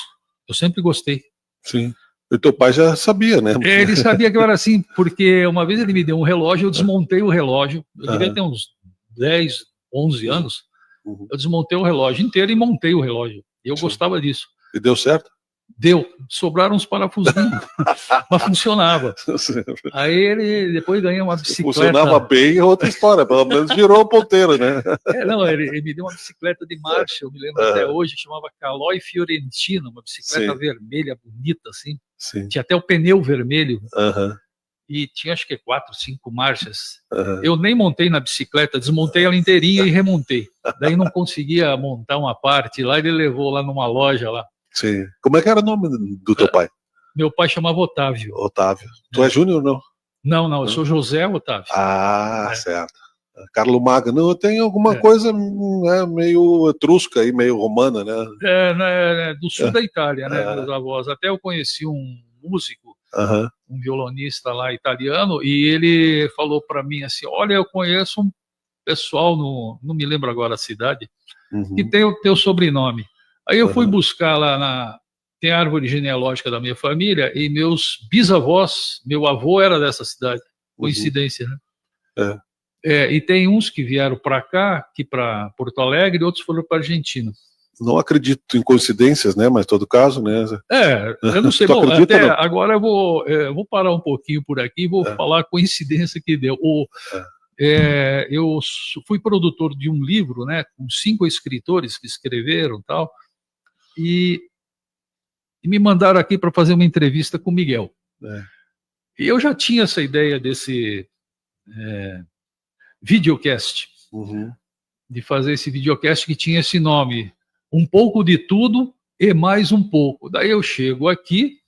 eu sempre gostei. Sim. E teu pai já sabia, né? Ele sabia que eu era assim, porque uma vez ele me deu um relógio, eu desmontei o relógio, eu devia ter uns 10, 11 anos, Uhum. eu desmontei o relógio inteiro e montei o relógio, e eu Sim. gostava disso. E deu certo? Deu, sobraram uns parafusinhos, mas funcionava. Aí ele depois ganhou uma bicicleta. Funcionava bem, é outra história, pelo menos virou o ponteiro, né? Não, ele me deu uma bicicleta de marcha, eu me lembro até hoje, chamava Caloi Fiorentina, uma bicicleta Sim. vermelha, bonita, assim. Sim. Tinha até o pneu vermelho, Uhum. e tinha acho que 4, 5 marchas. Uhum. Eu nem montei na bicicleta, desmontei ela inteirinha e remontei. Daí não conseguia montar uma parte lá, ele levou lá numa loja lá. Sim. Como é que era o nome do teu pai? Meu pai chamava Otávio. Otávio. Tu é Júnior ou não? Não, eu sou José Otávio. Ah, certo. Carlo Magno tem alguma coisa meio etrusca aí, meio romana, né? Do sul da Itália, né? Meus avós. Até eu conheci um músico, um violonista lá italiano, e ele falou para mim assim: olha, eu conheço um pessoal, não me lembro agora a cidade, que tem o teu sobrenome. Aí eu fui buscar lá tem a árvore genealógica da minha família, e meus bisavós, meu avô era dessa cidade. Coincidência, né? E tem uns que vieram para cá, aqui para Porto Alegre, e outros foram para Argentina. Não acredito em coincidências, né? Mas em todo caso, né? Eu não sei. Tu Bom, acredita, até não? agora eu vou parar um pouquinho por aqui e vou falar a coincidência que deu. Eu fui produtor de um livro, né? Com 5 escritores que escreveram tal, e me mandaram aqui para fazer uma entrevista com o Miguel. E eu já tinha essa ideia desse videocast, de fazer esse videocast que tinha esse nome, Um Pouco de Tudo e Mais Um Pouco. Daí eu chego aqui,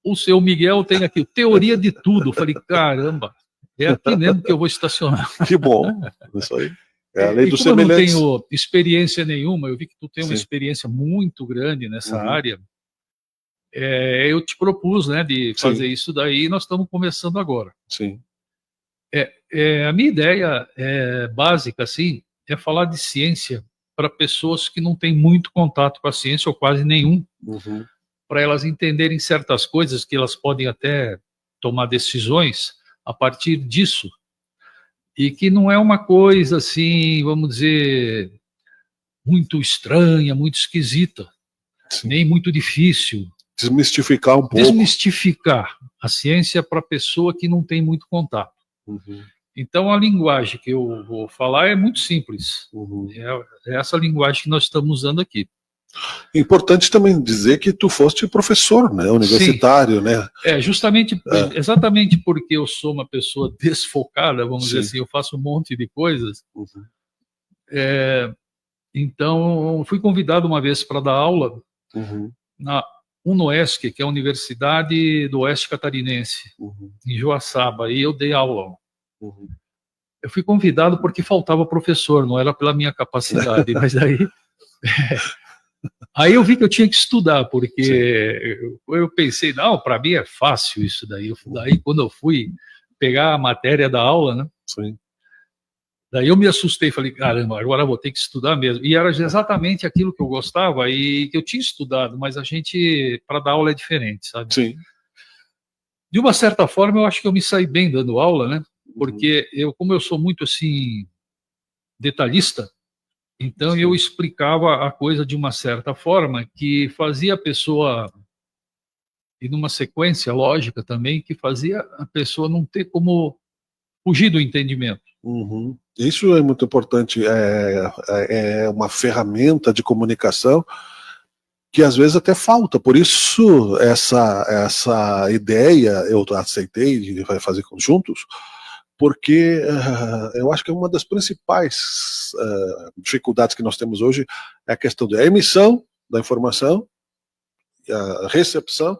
o seu Miguel tem aqui, Teoria de Tudo. Eu falei, caramba, é aqui mesmo que eu vou estacionar. Que bom, isso aí. É a lei dos como semelhantes. eu não tenho experiência nenhuma, eu vi que tu tem uma Sim. experiência muito grande nessa área, eu te propus, né, de fazer isso daí, e nós estamos começando agora. Sim. A minha ideia básica, assim, é falar de ciência para pessoas que não têm muito contato com a ciência, ou quase nenhum, para elas entenderem certas coisas, que elas podem até tomar decisões a partir disso, e que não é uma coisa assim, vamos dizer, muito estranha, muito esquisita, nem muito difícil. Desmistificar um pouco. Desmistificar a ciência para a pessoa que não tem muito contato. Então, a linguagem que eu vou falar é muito simples. É essa linguagem que nós estamos usando aqui. Importante também dizer que tu foste professor, né, universitário, né? Justamente, exatamente porque eu sou uma pessoa desfocada, vamos dizer assim, eu faço um monte de coisas. Então, fui convidado uma vez para dar aula na UNOESC, que é a Universidade do Oeste Catarinense, em Joaçaba, e eu dei aula. Eu fui convidado porque faltava professor, não era pela minha capacidade, mas aí eu vi que eu tinha que estudar, porque eu pensei, não, para mim é fácil isso daí. Daí, quando eu fui pegar a matéria da aula, né? Daí eu me assustei, falei, caramba, agora eu vou ter que estudar mesmo. E era exatamente aquilo que eu gostava e que eu tinha estudado, mas a gente, para dar aula é diferente, sabe? De uma certa forma, eu acho que eu me saí bem dando aula, né? Porque como eu sou muito, assim, detalhista, então eu explicava a coisa de uma certa forma que fazia a pessoa, e numa sequência lógica também, que fazia a pessoa não ter como fugir do entendimento. Isso é muito importante. É uma ferramenta de comunicação que às vezes até falta. Por isso essa ideia eu aceitei de fazer juntos, porque eu acho que uma das principais dificuldades que nós temos hoje é a questão da emissão da informação, a recepção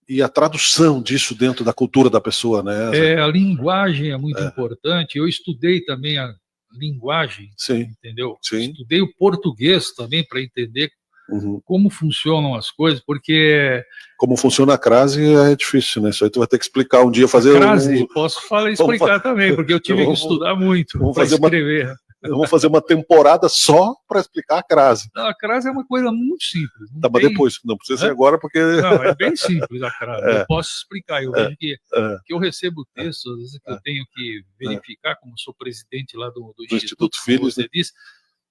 e a tradução disso dentro da cultura da pessoa, né? A linguagem é muito importante. Eu estudei também a linguagem, entendeu? Estudei o português também para entender Uhum. como funcionam as coisas, porque Como funciona a crase é difícil, né? Isso aí tu vai ter que explicar um dia, fazer crase, posso explicar também, porque eu tive que Vamos- estudar muito vamos para fazer uma- escrever. Vamos fazer uma temporada só para explicar a crase. Não, a crase é uma coisa muito simples. Não Tá, mas tem- depois, não precisa ser Hã? agora, porque. Não, é bem simples a crase. Eu posso explicar. Eu vejo que É. eu recebo textos, às vezes que eu tenho que verificar, como sou presidente lá do Instituto como Filhos, você né? disse,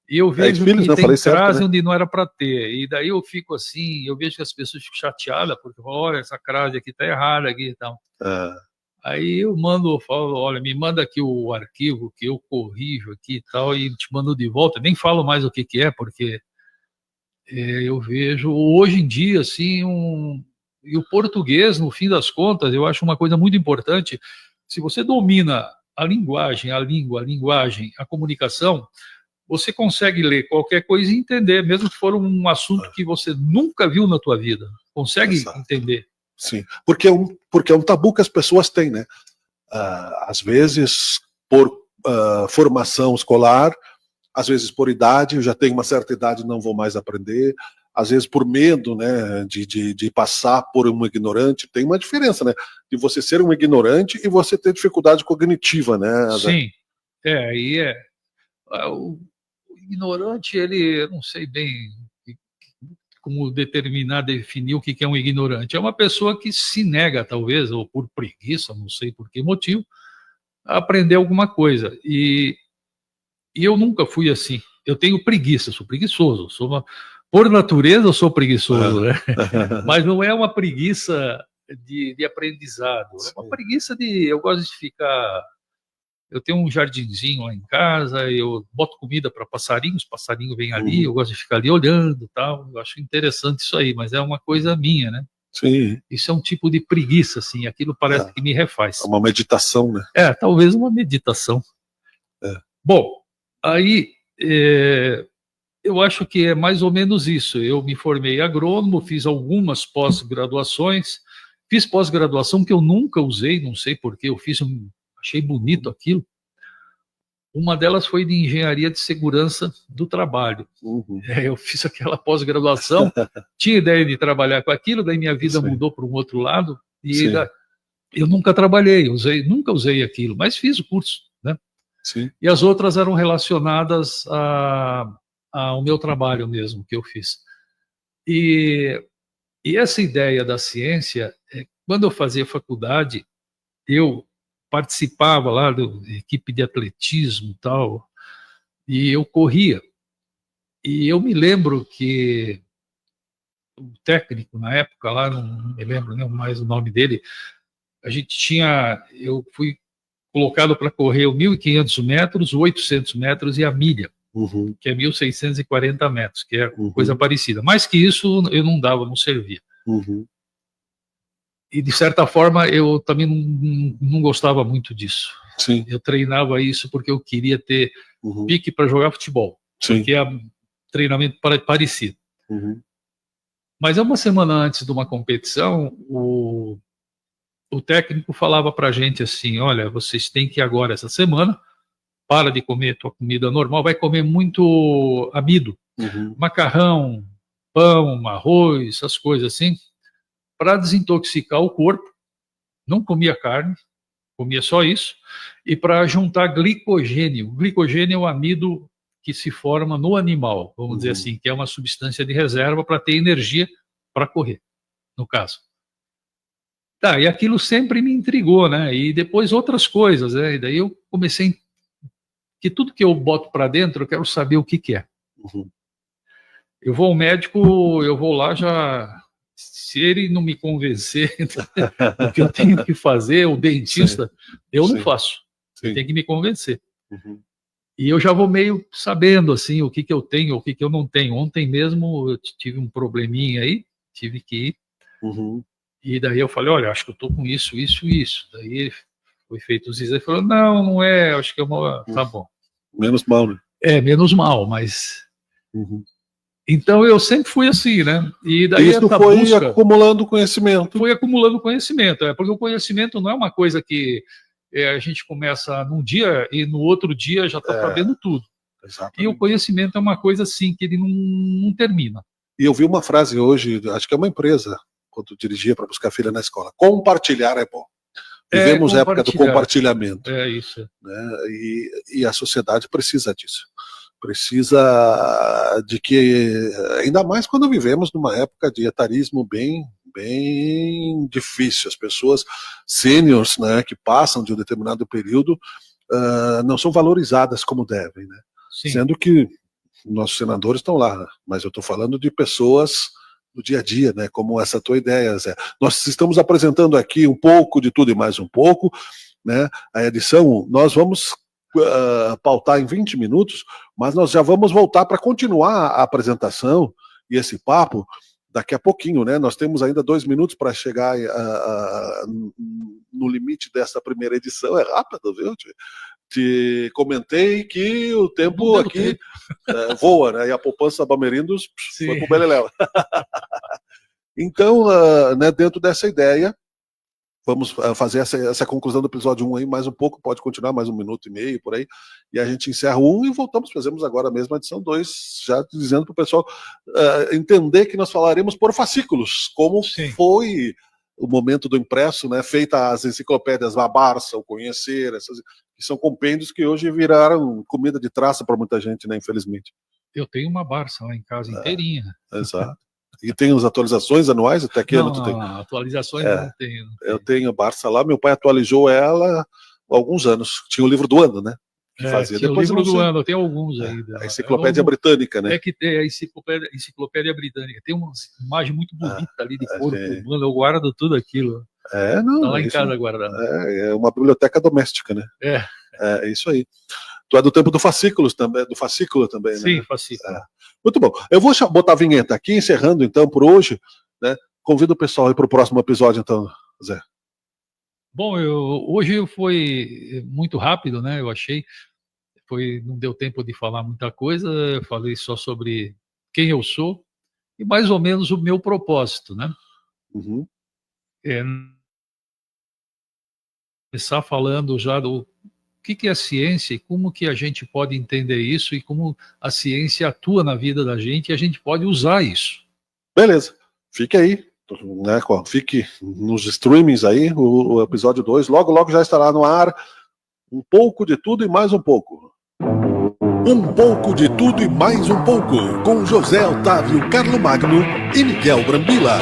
e eu vejo Filhos, que não, tem falei certo, crase né? onde não era para ter. E daí eu fico assim, eu vejo que as pessoas ficam chateadas, porque falam, olha, essa crase aqui tá errada aqui e tal. Ah, Aí eu falo, olha, me manda aqui o arquivo que eu corrijo aqui e tal, e te mando de volta. Nem falo mais o que é, porque eu vejo hoje em dia, assim, e o português, no fim das contas, eu acho uma coisa muito importante. Se você domina a linguagem, a língua, a linguagem, a comunicação, você consegue ler qualquer coisa e entender, mesmo que for um assunto que você nunca viu na tua vida. Consegue Exato. entender. sim, porque é um tabu que as pessoas têm, né? Às vezes, por formação escolar, às vezes por idade, eu já tenho uma certa idade, não vou mais aprender. Às vezes por medo, né, de passar por um ignorante. Tem uma diferença, né? De você ser um ignorante e você ter dificuldade cognitiva, né? Sim, aí o ignorante, ele, eu não sei bem como determinar, definir o que é um ignorante. É uma pessoa que se nega, talvez, ou por preguiça, não sei por que motivo, a aprender alguma coisa. E eu nunca fui assim. Eu tenho preguiça, sou preguiçoso. Por natureza, eu sou preguiçoso, né? Mas não é uma preguiça de aprendizado. É uma preguiça de... Eu gosto de ficar... Eu tenho um jardinzinho lá em casa, eu boto comida para passarinhos, passarinho vem ali, eu gosto de ficar ali olhando, tal. Eu acho interessante isso aí, mas é uma coisa minha, né? Sim. Isso é um tipo de preguiça, assim. Aquilo parece que me refaz. É uma meditação, né? Talvez uma meditação. Bom, aí eu acho que é mais ou menos isso. Eu me formei agrônomo, fiz algumas pós-graduações, fiz pós-graduação que eu nunca usei, não sei porquê, achei bonito aquilo. Uma delas foi de engenharia de segurança do trabalho. Uhum. Eu fiz aquela pós-graduação, tinha ideia de trabalhar com aquilo, daí minha vida mudou para um outro lado, e eu nunca trabalhei, nunca usei aquilo, mas fiz o curso, né? Sim. E as outras eram relacionadas ao meu trabalho mesmo, que eu fiz. E essa ideia da ciência, quando eu fazia faculdade, eu participava lá da equipe de atletismo e tal, e eu corria. E eu me lembro que o técnico, na época lá, não me lembro nem mais o nome dele, eu fui colocado para correr os 1.500 metros, os 800 metros e a milha, que é 1.640 metros, que é coisa parecida. Mais que isso, eu não dava, não servia. E, de certa forma, eu também não gostava muito disso. Sim. Eu treinava isso porque eu queria ter pique para jogar futebol, que é treinamento parecido. Mas uma semana antes de uma competição, o técnico falava para a gente assim, olha, vocês têm que agora, essa semana, para de comer tua comida normal, vai comer muito amido, macarrão, pão, arroz, essas coisas assim, para desintoxicar o corpo. Não comia carne, comia só isso, e para juntar glicogênio. O glicogênio é o amido que se forma no animal, vamos dizer assim, que é uma substância de reserva para ter energia para correr, no caso. Tá, e aquilo sempre me intrigou, né? E depois outras coisas, né? E daí eu comecei que tudo que eu boto para dentro, eu quero saber o que é. Eu vou ao médico, eu vou lá já... Se ele não me convencer do que eu tenho que fazer, o dentista, eu não faço. Ele tem que me convencer. E eu já vou meio sabendo, assim, o que eu tenho, o que eu não tenho. Ontem mesmo eu tive um probleminha aí, tive que ir. E daí eu falei, olha, acho que eu tô com isso, isso e isso. Daí foi feito os exames, ele falou, não é, acho que é uma... Tá bom. Menos mal, né? Menos mal, mas... Então eu sempre fui assim, né? E daí isso foi acumulando conhecimento. Foi acumulando conhecimento, porque o conhecimento não é uma coisa que a gente começa num dia e no outro dia já está sabendo tudo. Exatamente. E o conhecimento é uma coisa assim que ele não termina. E eu vi uma frase hoje, acho que é uma empresa, quando dirigia para buscar filha na escola: compartilhar é bom. Vivemos a época do compartilhamento. É isso. Né? E a sociedade precisa disso. Precisa de que, ainda mais quando vivemos numa época de etarismo bem difícil. As pessoas sêniores, né, que passam de um determinado período não são valorizadas como devem, né? Sendo que nossos senadores estão lá, mas eu estou falando de pessoas do dia a dia, né, como essa tua ideia, Zé. Nós estamos apresentando aqui um pouco de tudo e mais um pouco, né? A edição, nós vamos pautar em 20 minutos, mas nós já vamos voltar para continuar a apresentação e esse papo daqui a pouquinho, né? Nós temos ainda 2 minutos para chegar no limite dessa primeira edição. É rápido, viu? Te comentei que o tempo aqui voa, né? E a poupança Bamerindos foi pro beleléu. Então, né, dentro dessa ideia, vamos fazer essa conclusão do episódio 1 aí, mais um pouco, pode continuar mais 1 minuto e meio, por aí, e a gente encerra o 1 e voltamos, fazemos agora a mesma edição 2, já dizendo para o pessoal entender que nós falaremos por fascículos, como foi o momento do impresso, né, feita as enciclopédias, a Barça, o Conhecer, essas, que são compêndios que hoje viraram comida de traça para muita gente, né, infelizmente. Eu tenho uma Barça lá em casa inteirinha. Exato. E tem as atualizações anuais? Até que ano tu tem? Não, atualizações não tenho. Eu tenho a Barça lá, meu pai atualizou ela há alguns anos. Tinha o livro do ano, né? Que fazia. Tinha depois o livro do ano, tem alguns ainda. A enciclopédia britânica, né? É que tem a enciclopédia britânica. Tem uma imagem muito bonita ali de corpo humano, eu guardo tudo aquilo. Não. Tá lá em casa guardado. É uma biblioteca doméstica, né? É isso aí. Tu é do tempo do fascículo também, né? Sim, fascículo. Muito bom. Eu vou botar a vinheta aqui, encerrando então por hoje, né? Convido o pessoal aí para o próximo episódio, então, Zé. Bom, hoje foi muito rápido, né? Eu achei. Não deu tempo de falar muita coisa, eu falei só sobre quem eu sou e mais ou menos o meu propósito, né? Uhum. Começar falando já do que é a ciência e como que a gente pode entender isso e como a ciência atua na vida da gente e a gente pode usar isso. Beleza, fique aí, né, fique nos streamings aí, o episódio 2, logo já estará no ar, um pouco de tudo e mais um pouco. Um pouco de tudo e mais um pouco, com José Otávio Carlomagno e Miguel Brambila.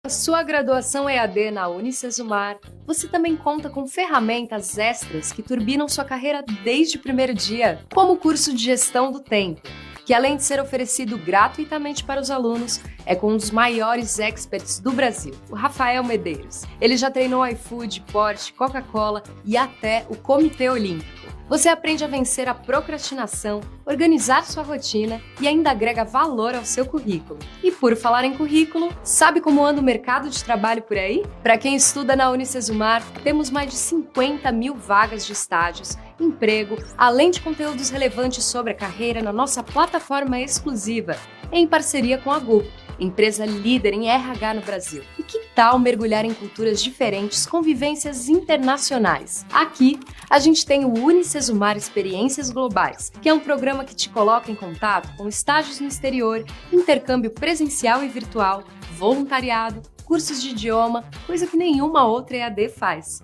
A sua graduação EAD na Unicesumar, você também conta com ferramentas extras que turbinam sua carreira desde o primeiro dia, como o curso de Gestão do Tempo, que além de ser oferecido gratuitamente para os alunos, é com um dos maiores experts do Brasil, o Rafael Medeiros. Ele já treinou iFood, Porsche, Coca-Cola e até o Comitê Olímpico. Você aprende a vencer a procrastinação, organizar sua rotina e ainda agrega valor ao seu currículo. E por falar em currículo, sabe como anda o mercado de trabalho por aí? Para quem estuda na Unicesumar, temos mais de 50 mil vagas de estágios, emprego, além de conteúdos relevantes sobre a carreira na nossa plataforma exclusiva, em parceria com a GUP, empresa líder em RH no Brasil. E que tal mergulhar em culturas diferentes com vivências internacionais? Aqui, a gente tem o Unicesumar Experiências Globais, que é um programa que te coloca em contato com estágios no exterior, intercâmbio presencial e virtual, voluntariado, cursos de idioma, coisa que nenhuma outra EAD faz.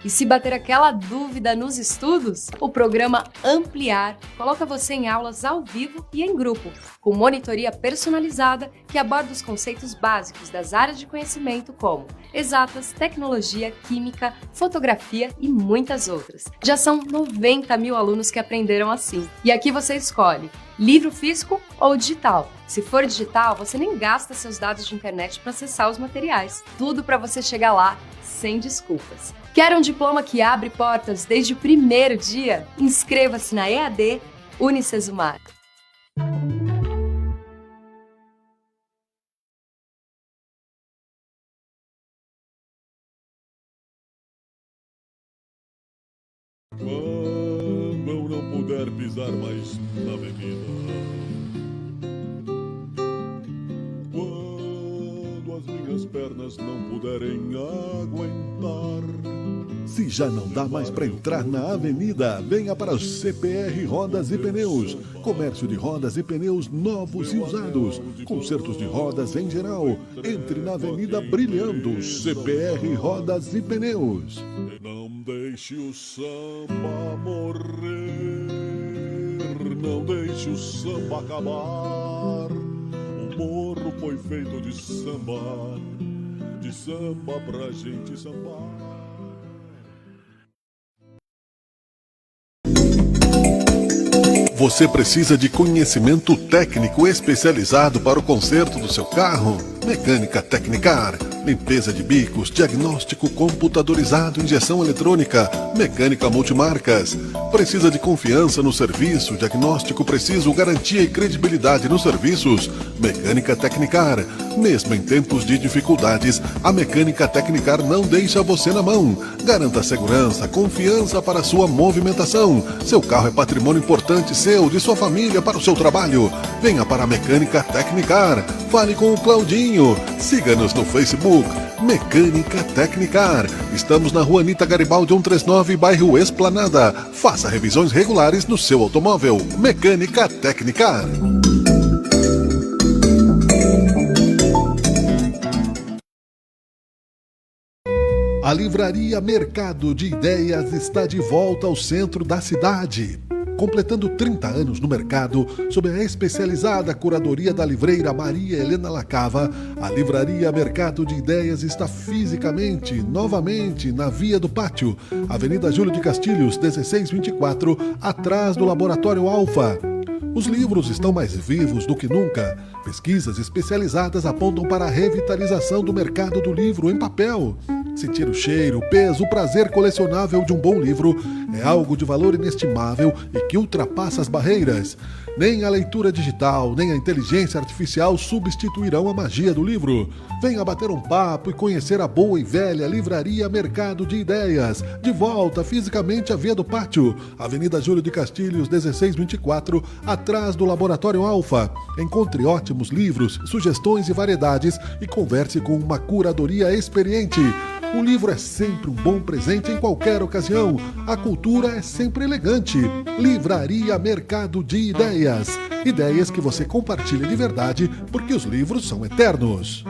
E se bater aquela dúvida nos estudos, o programa Ampliar coloca você em aulas ao vivo e em grupo, com monitoria personalizada que aborda os conceitos básicos das áreas de conhecimento como exatas, tecnologia, química, fotografia e muitas outras. Já são 90 mil alunos que aprenderam assim. E aqui você escolhe livro físico ou digital. Se for digital, você nem gasta seus dados de internet para acessar os materiais. Tudo para você chegar lá sem desculpas. Quer um diploma que abre portas desde o primeiro dia? Inscreva-se na EAD Unicesumar. Quando eu não puder pisar mais na avenida, quando as minhas pernas não puderem aguentar, Se já não dá mais para entrar na avenida, venha para o CPR Rodas e Pneus. Comércio de rodas e pneus novos e usados. Consertos de rodas em geral. Entre na avenida brilhando. CPR Rodas e Pneus. Não deixe o samba morrer. Não deixe o samba acabar. O morro foi feito de samba pra gente sambar. Você precisa de conhecimento técnico especializado para o conserto do seu carro? Mecânica Tecnicar, limpeza de bicos, diagnóstico computadorizado, injeção eletrônica, mecânica multimarcas. Precisa de confiança no serviço, diagnóstico preciso, garantia e credibilidade nos serviços? Mecânica Tecnicar. Mesmo em tempos de dificuldades, a Mecânica Tecnicar não deixa você na mão. Garanta segurança, confiança para sua movimentação. Seu carro é patrimônio importante seu, de sua família, para o seu trabalho. Venha para a Mecânica Tecnicar. Fale com o Claudinho. Siga-nos no Facebook. Mecânica Tecnicar. Estamos na Rua Anita Garibaldi 139, bairro Esplanada. Faça revisões regulares no seu automóvel. Mecânica Tecnicar. A livraria Mercado de Ideias está de volta ao centro da cidade. Completando 30 anos no mercado, sob a especializada curadoria da livreira Maria Helena Lacava, a livraria Mercado de Ideias está fisicamente, novamente, na Via do Pátio, Avenida Júlio de Castilhos, 1624, atrás do Laboratório Alfa. Os livros estão mais vivos do que nunca. Pesquisas especializadas apontam para a revitalização do mercado do livro em papel. Sentir o cheiro, o peso, o prazer colecionável de um bom livro é algo de valor inestimável e que ultrapassa as barreiras. Nem a leitura digital, nem a inteligência artificial substituirão a magia do livro. Venha bater um papo e conhecer a boa e velha livraria Mercado de Ideias. De volta fisicamente à Via do Pátio, Avenida Júlio de Castilhos, 1624, atrás do Laboratório Alfa. Encontre ótimos livros, sugestões e variedades e converse com uma curadoria experiente. O livro é sempre um bom presente em qualquer ocasião. A cultura é sempre elegante. Livraria Mercado de Ideias. Ideias que você compartilha de verdade, porque os livros são eternos.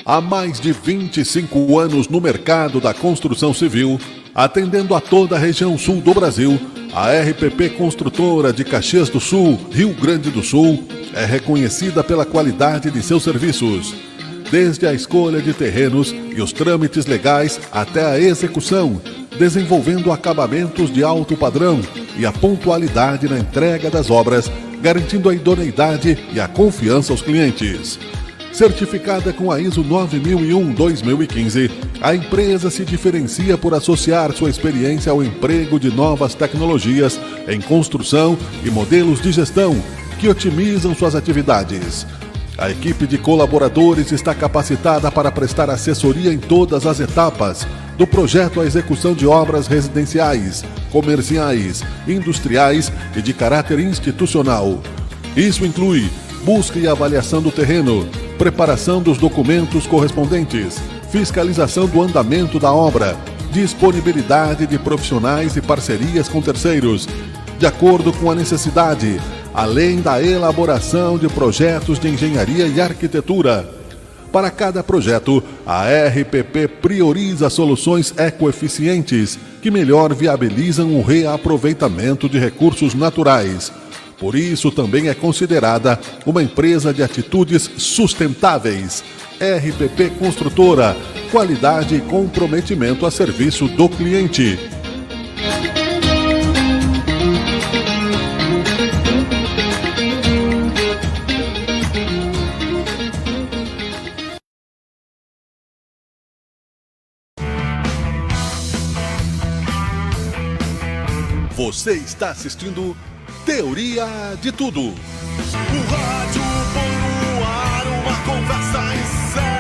Há mais de 25 anos no mercado da construção civil, atendendo a toda a região sul do Brasil, a RPP Construtora de Caxias do Sul, Rio Grande do Sul, é reconhecida pela qualidade de seus serviços. Desde a escolha de terrenos e os trâmites legais até a execução, desenvolvendo acabamentos de alto padrão e a pontualidade na entrega das obras, garantindo a idoneidade e a confiança aos clientes. Certificada com a ISO 9001-2015, a empresa se diferencia por associar sua experiência ao emprego de novas tecnologias em construção e modelos de gestão que otimizam suas atividades. A equipe de colaboradores está capacitada para prestar assessoria em todas as etapas, do projeto à execução de obras residenciais, comerciais, industriais e de caráter institucional. Isso inclui busca e avaliação do terreno, preparação dos documentos correspondentes, fiscalização do andamento da obra, disponibilidade de profissionais e parcerias com terceiros, de acordo com a necessidade, além da elaboração de projetos de engenharia e arquitetura. Para cada projeto, a RPP prioriza soluções ecoeficientes que melhor viabilizam o reaproveitamento de recursos naturais. Por isso, também é considerada uma empresa de atitudes sustentáveis. RPP Construtora, qualidade e comprometimento a serviço do cliente. Você está assistindo Teoria de Tudo. O rádio põe no ar uma conversa em sério.